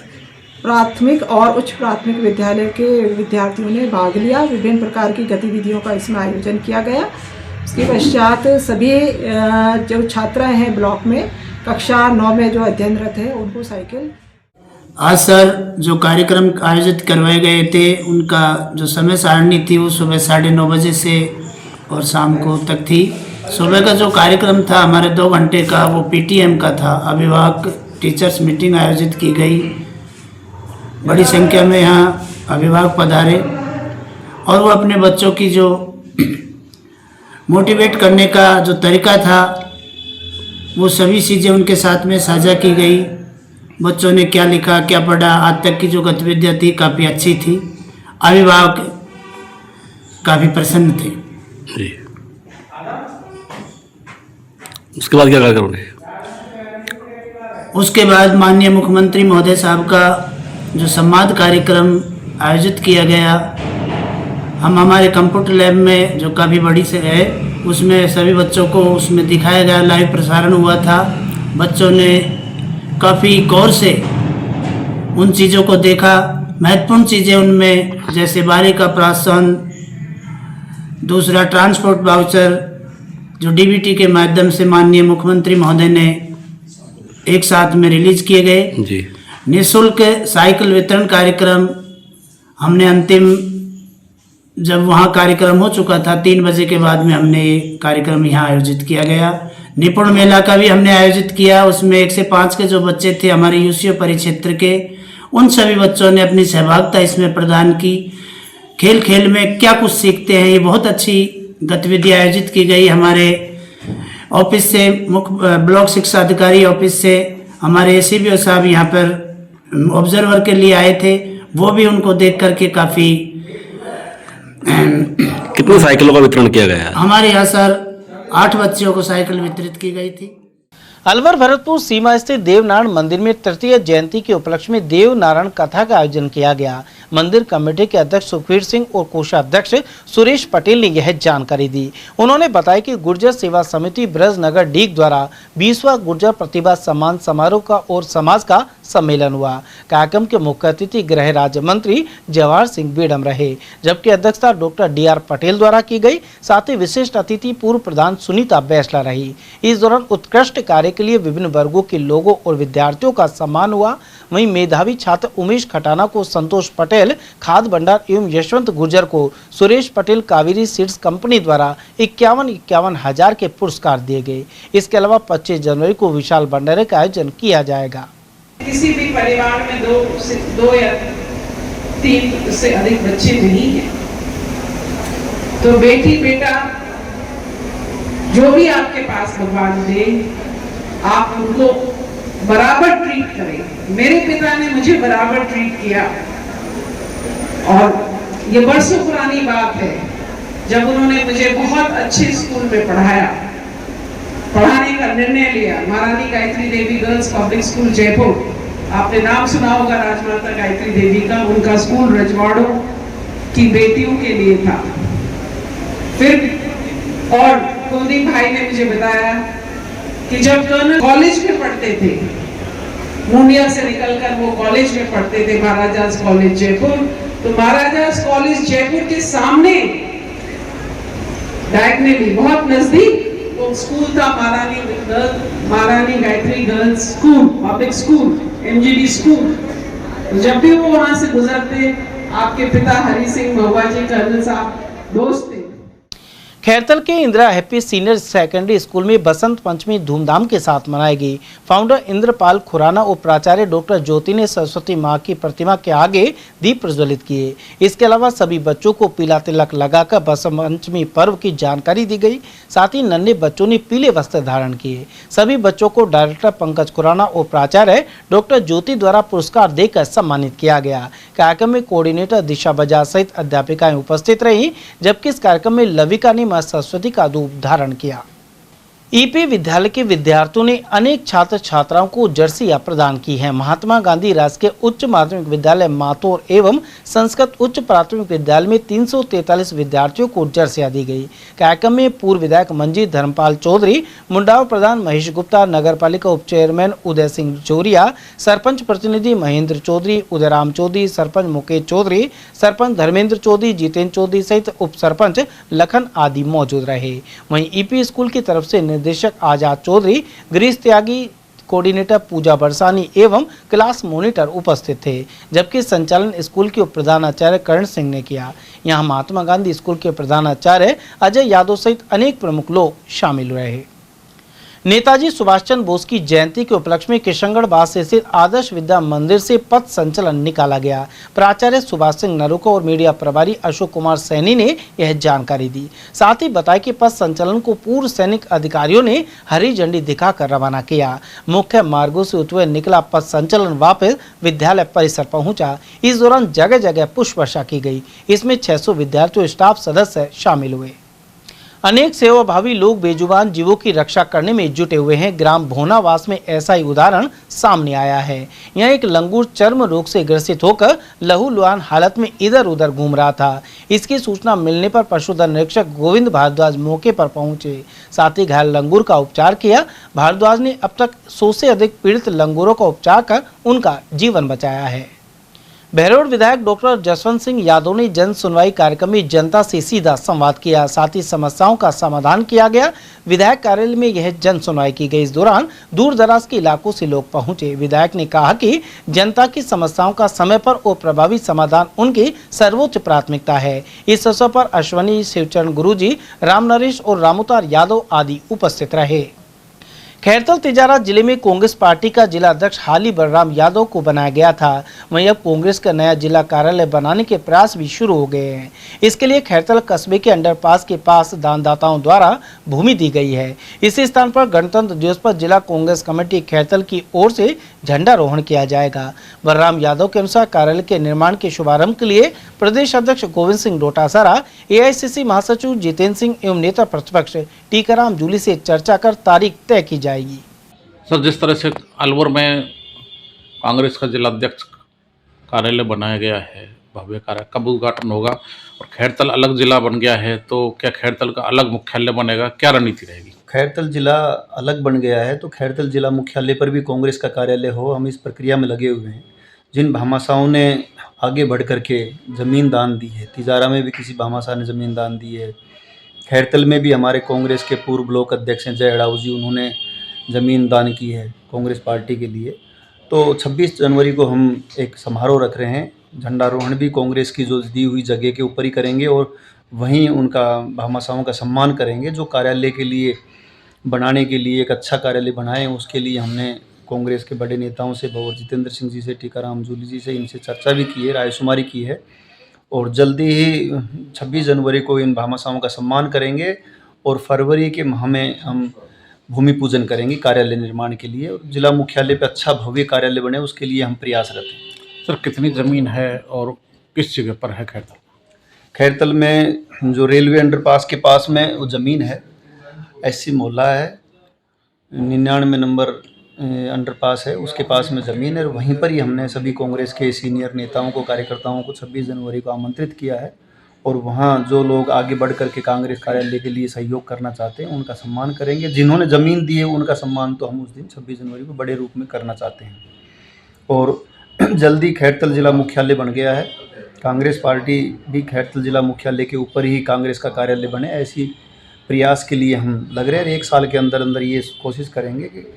प्राथमिक और उच्च प्राथमिक विद्यालय के विद्यार्थियों ने भाग लिया। विभिन्न प्रकार की गतिविधियों का इसमें आयोजन किया गया। उसके पश्चात सभी जो छात्राएं हैं ब्लॉक में कक्षा 9 में जो अध्ययनरत है उनको साइकिल। आज सर जो कार्यक्रम आयोजित करवाए गए थे उनका जो समय सारणी थी वो सुबह 9:30 बजे से और शाम को तक थी। सुबह का जो कार्यक्रम था हमारे 2 घंटे का वो पीटीएम का था। अभिभावक टीचर्स मीटिंग आयोजित की गई। बड़ी संख्या में यहाँ अभिभावक पधारे और वो अपने बच्चों की जो मोटिवेट करने का जो तरीका था वो सभी चीज़ें उनके साथ में साझा की गई। बच्चों ने क्या लिखा, क्या पढ़ा, आज तक की जो गतिविधियाँ थी काफ़ी अच्छी थी। अभिभावक काफ़ी प्रसन्न थे। उसके बाद क्या कार्यक्रम रहे? उसके बाद माननीय मुख्यमंत्री महोदय साहब का जो संवाद कार्यक्रम आयोजित किया गया, हम हमारे कंप्यूटर लैब में जो काफ़ी बड़ी से है उसमें सभी बच्चों को उसमें दिखाया गया, लाइव प्रसारण हुआ था। बच्चों ने काफ़ी गौर से उन चीज़ों को देखा। महत्वपूर्ण चीज़ें उनमें जैसे 12 का प्रोत्साहन, दूसरा ट्रांसपोर्ट वाउचर जो डीबीटी के माध्यम से माननीय मुख्यमंत्री महोदय ने एक साथ में रिलीज किए गए जी। निःशुल्क साइकिल वितरण कार्यक्रम हमने अंतिम जब वहाँ कार्यक्रम हो चुका था 3 बजे के बाद में हमने ये कार्यक्रम यहाँ आयोजित किया गया। निपुण मेला का भी हमने आयोजित किया। उसमें 1 से 5 के जो बच्चे थे हमारे यूसीओ परिक्षेत्र के, उन सभी बच्चों ने अपनी सहभागिता इसमें प्रदान की। खेल खेल में क्या कुछ सीखते हैं, ये बहुत अच्छी गतिविधि आयोजित की गई। हमारे ऑफिस से मुख्य ब्लॉक शिक्षा अधिकारी ऑफिस से हमारे एसीबीओ साहब यहाँ पर ऑब्जर्वर के लिए आए थे, वो भी उनको देख करके काफ़ी। कितनी साइकिलों का वितरण किया गया? हमारे यहाँ सर 8 बच्चों को साइकिल वितरित की गई थी। अलवर भरतपुर सीमा स्थित देवनारायण मंदिर में तृतीय जयंती के उपलक्ष्य में देव नारायण कथा का आयोजन किया गया। मंदिर कमेटी के अध्यक्ष सुखवीर सिंह और कोषाध्यक्ष सुरेश पटेल ने यह जानकारी दी। उन्होंने बताया कि गुर्जर सेवा समिति ब्रजनगर डीग द्वारा 20वां गुर्जर प्रतिभा सम्मान समारोह का और समाज का सम्मेलन हुआ। कार्यक्रम के मुख्य अतिथि गृह राज्य मंत्री जवाहर सिंह बेडम रहे, जबकि अध्यक्षता डॉक्टर DR पटेल द्वारा की गई। साथ ही विशिष्ट अतिथि पूर्व प्रधान सुनीता बैसला रही। इस दौरान उत्कृष्ट कार्य के लिए विभिन्न वर्गों के लोगों और विद्यार्थियों का सम्मान हुआ। वहीं मेधावी छात्र उमेश खटाना को संतोष पटेल खाद्य भंडार एवं यशवंत गुर्जर को सुरेश पटेल कावेरी सीड्स कंपनी द्वारा 51 हजार के पुरस्कार दिए गए। इसके अलावा 25 जनवरी को विशाल भंडारे का आयोजन किया जाएगा। किसी भी परिवार में 2 या 3 से अधिक बच्चे नहीं हैं, तो बेटी बेटा जो भी आपके पास भगवान दे, आप उनको बराबर ट्रीट करें। मेरे पिता ने मुझे बराबर ट्रीट किया और ये बरसों पुरानी बात है जब उन्होंने मुझे बहुत अच्छे स्कूल में पढ़ाने का निर्णय लिया। महारानी Gayatri Devi girls public school Jaipur, आपने नाम सुना होगा राजमाता गायत्री देवी का। उनका स्कूल रजवाड़ों की बेटियों के लिए था। फिर और कुलदीप भाई ने मुझे बताया कि जब कर्नल कॉलेज में पढ़ते थे, मुंडिया से निकलकर वो कॉलेज में पढ़ते थे, महाराजास कॉलेज जयपुर, तो महाराजास कॉलेज जयपुर के सामने डायगनली बहुत नजदीक वो स्कूल था, महारानी Gayatri girls school public school, MGD school. तो जब भी वो वहां से गुजरते, आपके पिता हरि सिंह महुआ जी कर्नल साहब दोस्त थे। खैरतल के Indira happy senior secondary school में बसंत पंचमी धूमधाम के साथ मनाई गई। फाउंडर इंद्रपाल खुराना और प्राचार्य डॉक्टर ज्योति ने सरस्वती मां की प्रतिमा के आगे दीप प्रज्वलित किए। इसके अलावा सभी बच्चों को पीला तिलक लगाकर बसंत पंचमी पर्व की जानकारी दी गई। साथ ही नन्हे बच्चों ने पीले वस्त्र धारण किए। सभी बच्चों को डायरेक्टर पंकज खुराना और प्राचार्य डॉक्टर ज्योति द्वारा पुरस्कार देकर सम्मानित किया गया। कार्यक्रम में कोऑर्डिनेटर दिशा बजाज सहित अध्यापिकाएं उपस्थित रही, जबकि इस कार्यक्रम में लविका ने मां सरस्वती का रूप धारण किया। ईपी विद्यालय के विद्यार्थियों ने अनेक छात्र छात्राओं को जर्सियां प्रदान की हैं। महात्मा गांधी राजकीय उच्च माध्यमिक विद्यालय मातोर एवं संस्कृत उच्च प्राथमिक विद्यालय में 343 विद्यार्थियों को जर्सियां दी गई। कार्यक्रम में पूर्व विधायक मंजीत धर्मपाल चौधरी, मुंडाव प्रधान महेश गुप्ता, नगर पालिका उप चेयरमैन उदय सिंह जोरिया, सरपंच प्रतिनिधि महेंद्र चौधरी, उदयराम चौधरी, सरपंच मुकेश चौधरी, सरपंच धर्मेंद्र चौधरी, जितेंद्र चौधरी सहित उप सरपंच लखन आदि मौजूद रहे। वहीं ईपी स्कूल की तरफ से निदेशक आजाद चौधरी, गिरीश त्यागी, कोऑर्डिनेटर पूजा बरसानी एवं क्लास मॉनिटर उपस्थित थे, जबकि संचालन स्कूल के उप प्रधानाचार्य करण सिंह ने किया। यहां महात्मा गांधी स्कूल के प्रधानाचार्य अजय यादव सहित अनेक प्रमुख लोग शामिल रहे। नेताजी सुभाष चंद्र बोस की जयंती के उपलक्ष्य में किशनगढ़ बास स्थित आदर्श विद्या मंदिर से पथ संचलन निकाला गया। प्राचार्य सुभाष सिंह नरूका और मीडिया प्रभारी अशोक कुमार सैनी ने यह जानकारी दी। साथ ही बताया कि पथ संचलन को पूर्व सैनिक अधिकारियों ने हरी झंडी दिखाकर रवाना किया। मुख्य मार्गों से होते हुए निकला पथ संचलन वापस विद्यालय परिसर पहुंचा। इस दौरान जगह जगह पुष्प वर्षा की गई। इसमें 600 विद्यार्थी और स्टाफ सदस्य शामिल हुए। अनेक सेवाभावी लोग बेजुबान जीवों की रक्षा करने में जुटे हुए हैं। ग्राम भोनावास में ऐसा ही उदाहरण सामने आया है। यहाँ एक लंगूर चर्म रोग से ग्रसित होकर लहूलुहान हालत में इधर उधर घूम रहा था। इसकी सूचना मिलने पर पशुधन निरीक्षक गोविंद भारद्वाज मौके पर पहुंचे। साथ ही घायल लंगूर का उपचार किया। भारद्वाज ने अब तक 100 से अधिक पीड़ित लंगूरों का उपचार कर उनका जीवन बचाया है। बहरोड विधायक डॉक्टर जसवंत सिंह यादव ने जन सुनवाई कार्यक्रम में जनता से सीधा संवाद किया। साथ ही समस्याओं का समाधान किया गया। विधायक कार्यालय में यह जन सुनवाई की गई। इस दौरान दूर दराज के इलाकों से लोग पहुंचे। विधायक ने कहा कि जनता की समस्याओं का समय पर और प्रभावी समाधान उनकी सर्वोच्च प्राथमिकता है। इस अवसर पर अश्वनी, शिवचरण गुरुजी, राम नरेश और रामोतार यादव आदि उपस्थित रहे। खैरतल तिजारा जिले में कांग्रेस पार्टी का जिला अध्यक्ष हाली बलराम यादव को बनाया गया था। वहीं अब कांग्रेस का नया जिला कार्यालय बनाने के प्रयास भी शुरू हो गए हैं। इसके लिए खैरतल कस्बे के अंडरपास के पास दानदाताओं द्वारा भूमि दी गई है। इसी स्थान पर गणतंत्र दिवस पर जिला कांग्रेस कमेटी खैरतल की ओर से झंडारोहण किया जाएगा। बलराम यादव के अनुसार कार्यालय के निर्माण के शुभारंभ के लिए प्रदेश अध्यक्ष गोविंद सिंह डोटासरा, AICC महासचिव जितेंद्र सिंह एवं नेता प्रतिपक्ष टीकाराम जूली से चर्चा कर तारीख तय की जाएगी। सर, जिस तरह से अलवर में कांग्रेस का जिला अध्यक्ष कार्यालय बनाया गया है, भव्य कार्य कब उद्घाटन होगा, और खैरतल अलग जिला बन गया है, तो क्या खैरतल का अलग मुख्यालय बनेगा, क्या रणनीति रहेगी? खैरतल जिला अलग बन गया है तो खैरतल जिला मुख्यालय पर भी कांग्रेस का कार्यालय हो, हम इस प्रक्रिया में लगे हुए हैं। जिन भामाशाहों ने आगे बढ़ करके ज़मीन दान दी है, तिजारा में भी किसी भामाशाह ने ज़मीन दान दी है, खैरतल में भी हमारे कांग्रेस के पूर्व ब्लॉक अध्यक्ष हैं जय हड़ाऊ जी, उन्होंने ज़मीन दान की है कांग्रेस पार्टी के लिए। तो 26 जनवरी को हम एक समारोह रख रहे हैं। झंडारोहण भी कांग्रेस की जो दी हुई जगह के ऊपर ही करेंगे और वहीं उनका भामाशाहों का सम्मान करेंगे जो कार्यालय के लिए बनाने के लिए एक अच्छा कार्यालय बनाएं। उसके लिए हमने कांग्रेस के बड़े नेताओं से, भवर जितेंद्र सिंह जी से, टीकाराम जूली जी से, इनसे चर्चा भी की है, रायशुमारी की है और जल्दी ही 26 जनवरी को इन भामाशाहों का सम्मान करेंगे और फरवरी के माह में हम भूमि पूजन करेंगे कार्यालय निर्माण के लिए और जिला मुख्यालय पे अच्छा भव्य कार्यालय बने उसके लिए हम प्रयासरत हैं। सर, कितनी ज़मीन है और किस जगह पर है खैरतल? खैरतल में जो रेलवे अंडरपास के पास में वो ज़मीन है, SC मोहल्ला है, 99 नंबर अंडरपास है, उसके पास में ज़मीन है और वहीं पर ही हमने सभी कांग्रेस के सीनियर नेताओं को, कार्यकर्ताओं को 26 जनवरी को आमंत्रित किया है और वहाँ जो लोग आगे बढ़ करके कांग्रेस कार्यालय के लिए सहयोग करना चाहते हैं उनका सम्मान करेंगे। जिन्होंने ज़मीन दी है उनका सम्मान तो हम उस दिन 26 जनवरी को बड़े रूप में करना चाहते हैं। और जल्दी खैरतल जिला मुख्यालय बन गया है। कांग्रेस पार्टी भी खैरतल जिला मुख्यालय के ऊपर ही कांग्रेस का कार्यालय बने, ऐसी प्रयास के लिए हम लग रहे हैं। 1 साल के अंदर अंदर ये कोशिश करेंगे कि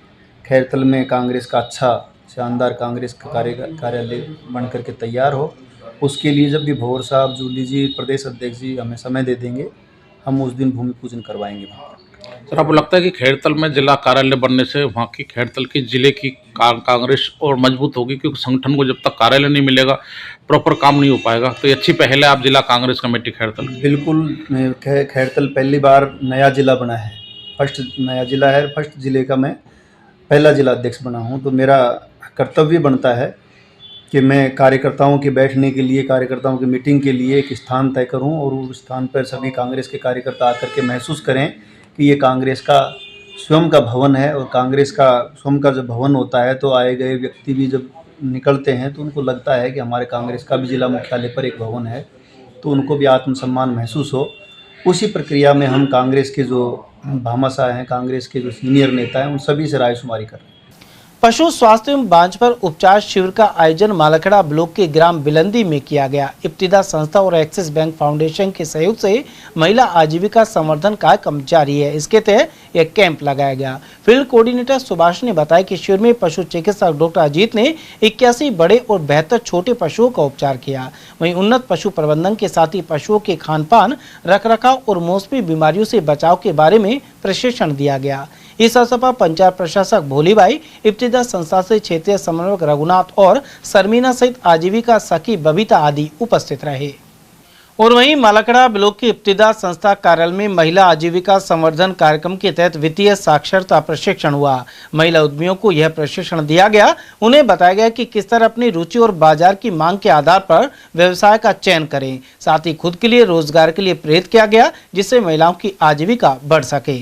खैरतल में कांग्रेस का अच्छा शानदार कांग्रेस का कार्यालय बन करके तैयार हो। उसके लिए जब भी भवर साहब, जूली जी, प्रदेश अध्यक्ष जी हमें समय दे देंगे हम उस दिन भूमि पूजन करवाएंगे वहाँ पर। सर, आपको लगता है कि खैरतल में जिला कार्यालय बनने से वहाँ की खैरतल की जिले की कांग्रेस और मजबूत होगी? क्योंकि संगठन को जब तक कार्यालय नहीं मिलेगा, प्रॉपर काम नहीं हो पाएगा। तो ये अच्छी पहल है आप जिला कांग्रेस कमेटी खैरतल। बिल्कुल, खैरतल पहली बार नया जिला बना है, फर्स्ट नया जिला है, फर्स्ट जिले का मैं पहला जिला अध्यक्ष बना हूँ। तो मेरा कर्तव्य बनता है कि मैं कार्यकर्ताओं के बैठने के लिए, कार्यकर्ताओं की मीटिंग के लिए एक स्थान तय करूं और उस स्थान पर सभी कांग्रेस के कार्यकर्ता आकर के महसूस करें कि ये कांग्रेस का स्वयं का भवन है। और कांग्रेस का स्वयं का जब भवन होता है तो आए गए व्यक्ति भी जब निकलते हैं तो उनको लगता है कि हमारे कांग्रेस का भी जिला मुख्यालय पर एक भवन है, तो उनको भी आत्मसम्मान महसूस हो। उसी प्रक्रिया में हम कांग्रेस के जो भामाशाह हैं, कांग्रेस के जो सीनियर नेता हैं, उन सभी से रायशुमारी कर रहे हैं। पशु स्वास्थ्य एवं बांझ पर उपचार शिविर का आयोजन मालखड़ा ब्लॉक के ग्राम बिलंदी में किया गया। इब्तिदा संस्था और एक्सिस बैंक फाउंडेशन के सहयोग से महिला आजीविका संवर्धन कार्यक्रम जारी है। इसके तहत यह कैंप लगाया गया। फील्ड कोऑर्डिनेटर सुभाष ने बताया कि शिविर में पशु चिकित्सक डॉक्टर अजीत ने 81 बड़े और 72 छोटे पशुओं का उपचार किया। वहीं उन्नत पशु प्रबंधन के साथ ही पशुओं के खानपान, रखरखाव और मौसमी बीमारियों से बचाव के बारे में प्रशिक्षण दिया गया। इस अवसर पर पंचायत प्रशासक भोलीबाई, इब्तिदा संस्था से क्षेत्रीय समन्वयक रघुनाथ और शर्मीना सहित आजीविका सखी बबीता आदि उपस्थित रहे। और वहीं मालखड़ा ब्लॉक की इब्तिदा संस्था कार्यालय में महिला आजीविका संवर्धन कार्यक्रम के तहत वित्तीय साक्षरता प्रशिक्षण हुआ। महिला उद्यमियों को यह प्रशिक्षण दिया गया। उन्हें बताया गया कि किस तरह अपनी रुचि और बाजार की मांग के आधार पर व्यवसाय का चयन करें। साथ ही खुद के लिए रोजगार के लिए प्रेरित किया गया, जिससे महिलाओं की आजीविका बढ़ सके।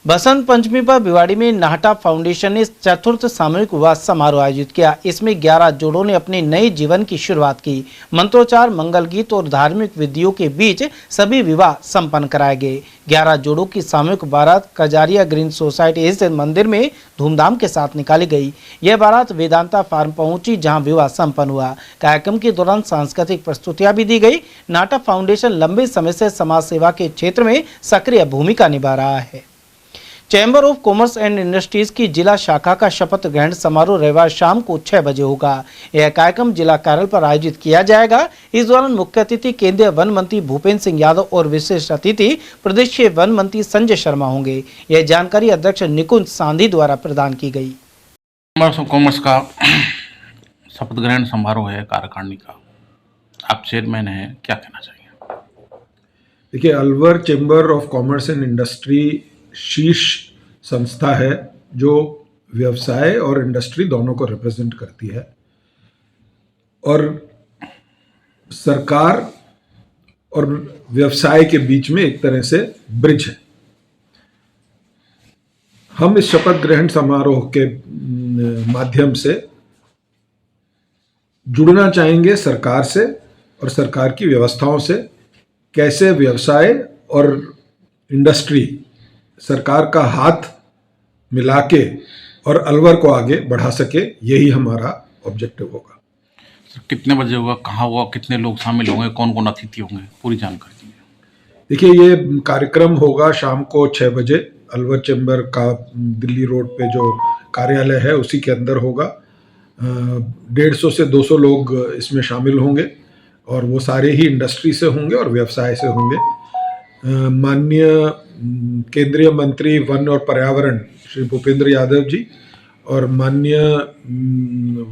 बसंत पंचमी पर भिवाड़ी में नाहटा फाउंडेशन ने चतुर्थ सामूहिक विवाह समारोह आयोजित किया। इसमें 11 जोड़ों ने अपने नए जीवन की शुरुआत की। मंत्रोच्चार, मंगल गीत और धार्मिक विधियों के बीच सभी विवाह संपन्न कराए गए। 11 जोड़ों की सामूहिक बारात कजारिया ग्रीन सोसाइटी स्थित मंदिर में धूमधाम के साथ निकाली गई। यह बारात वेदांता फार्म पहुंची, जहां विवाह संपन्न हुआ। कार्यक्रम के दौरान सांस्कृतिक प्रस्तुतियां भी दी गई। नाहटा फाउंडेशन लंबे समय से समाज सेवा के क्षेत्र में सक्रिय भूमिका निभा रहा है। Chamber of commerce and industries की जिला शाखा का शपथ ग्रहण समारोह रविवार शाम को 6 बजे होगा। यह कार्यक्रम जिला कार्यालय पर आयोजित किया जाएगा। इस दौरान मुख्य अतिथि केंद्रीय वन मंत्री भूपेंद्र सिंह यादव और विशिष्ट अतिथि प्रदेश के वन मंत्री संजय शर्मा होंगे। यह जानकारी अध्यक्ष निकुंज सांधी द्वारा प्रदान की गई। कॉमर्स का शपथ ग्रहण समारोह है कार्यकारिणी का, आप चेयरमैन हैं, क्या कहना चाहिए? देखिए, Alwar chamber of commerce and industry शीर्ष संस्था है जो व्यवसाय और इंडस्ट्री दोनों को रिप्रेजेंट करती है और सरकार और व्यवसाय के बीच में एक तरह से ब्रिज है। हम इस शपथ ग्रहण समारोह के माध्यम से जुड़ना चाहेंगे सरकार से और सरकार की व्यवस्थाओं से, कैसे व्यवसाय और इंडस्ट्री सरकार का हाथ मिला के और अलवर को आगे बढ़ा सके, यही हमारा ऑब्जेक्टिव होगा। सर, कितने बजे होगा, कहाँ होगा, कितने लोग शामिल होंगे, कौन कौन अतिथि होंगे, पूरी जानकारी दीजिए। देखिए, ये कार्यक्रम होगा शाम को 6 बजे अलवर चैम्बर का दिल्ली रोड पे जो कार्यालय है उसी के अंदर होगा। 150 से 200 लोग इसमें शामिल होंगे और वो सारे ही इंडस्ट्री से होंगे और व्यवसाय से होंगे। माननीय केंद्रीय मंत्री वन और पर्यावरण श्री भूपेंद्र यादव जी और माननीय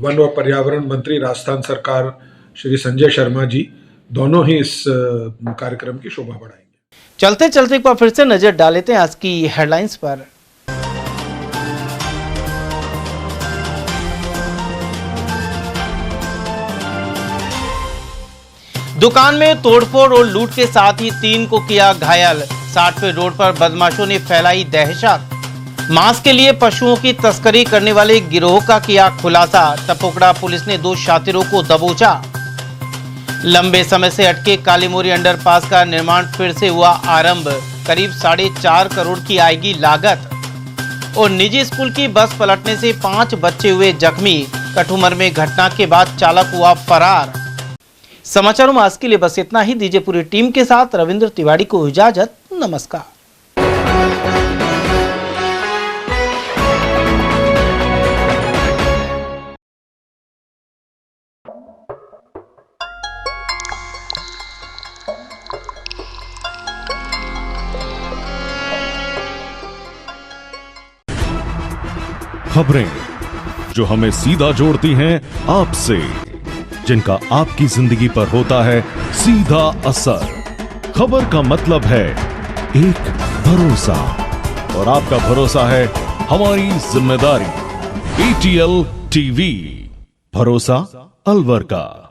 वन और पर्यावरण मंत्री राजस्थान सरकार श्री संजय शर्मा जी दोनों ही इस कार्यक्रम की शोभा बढ़ाएंगे। चलते चलते एक बार फिर से नजर डाल लेते हैं आज की हेडलाइंस पर। दुकान में तोड़फोड़ और लूट के साथ ही 3 को किया घायल। 60 फीट रोड पर बदमाशों ने फैलाई दहशत। मांस के लिए पशुओं की तस्करी करने वाले गिरोह का किया खुलासा। टपोकड़ा पुलिस ने 2 शातिरों को दबोचा। लंबे समय से अटके कालीमोरी अंडरपास का निर्माण फिर से हुआ आरंभ। करीब 4.5 करोड़ की आएगी लागत। और निजी स्कूल की बस पलटने से 5 बच्चे हुए जख्मी। कठुमर में घटना के बाद चालक हुआ फरार। समाचारों में आज के लिए बस इतना ही। दीजिए पूरी टीम के साथ रविंद्र तिवारी को इजाजत। नमस्कार। खबरें जो हमें सीधा जोड़ती हैं आपसे, जिनका आपकी जिंदगी पर होता है सीधा असर। खबर का मतलब है एक भरोसा, और आपका भरोसा है हमारी जिम्मेदारी। ATL TV, भरोसा अलवर का।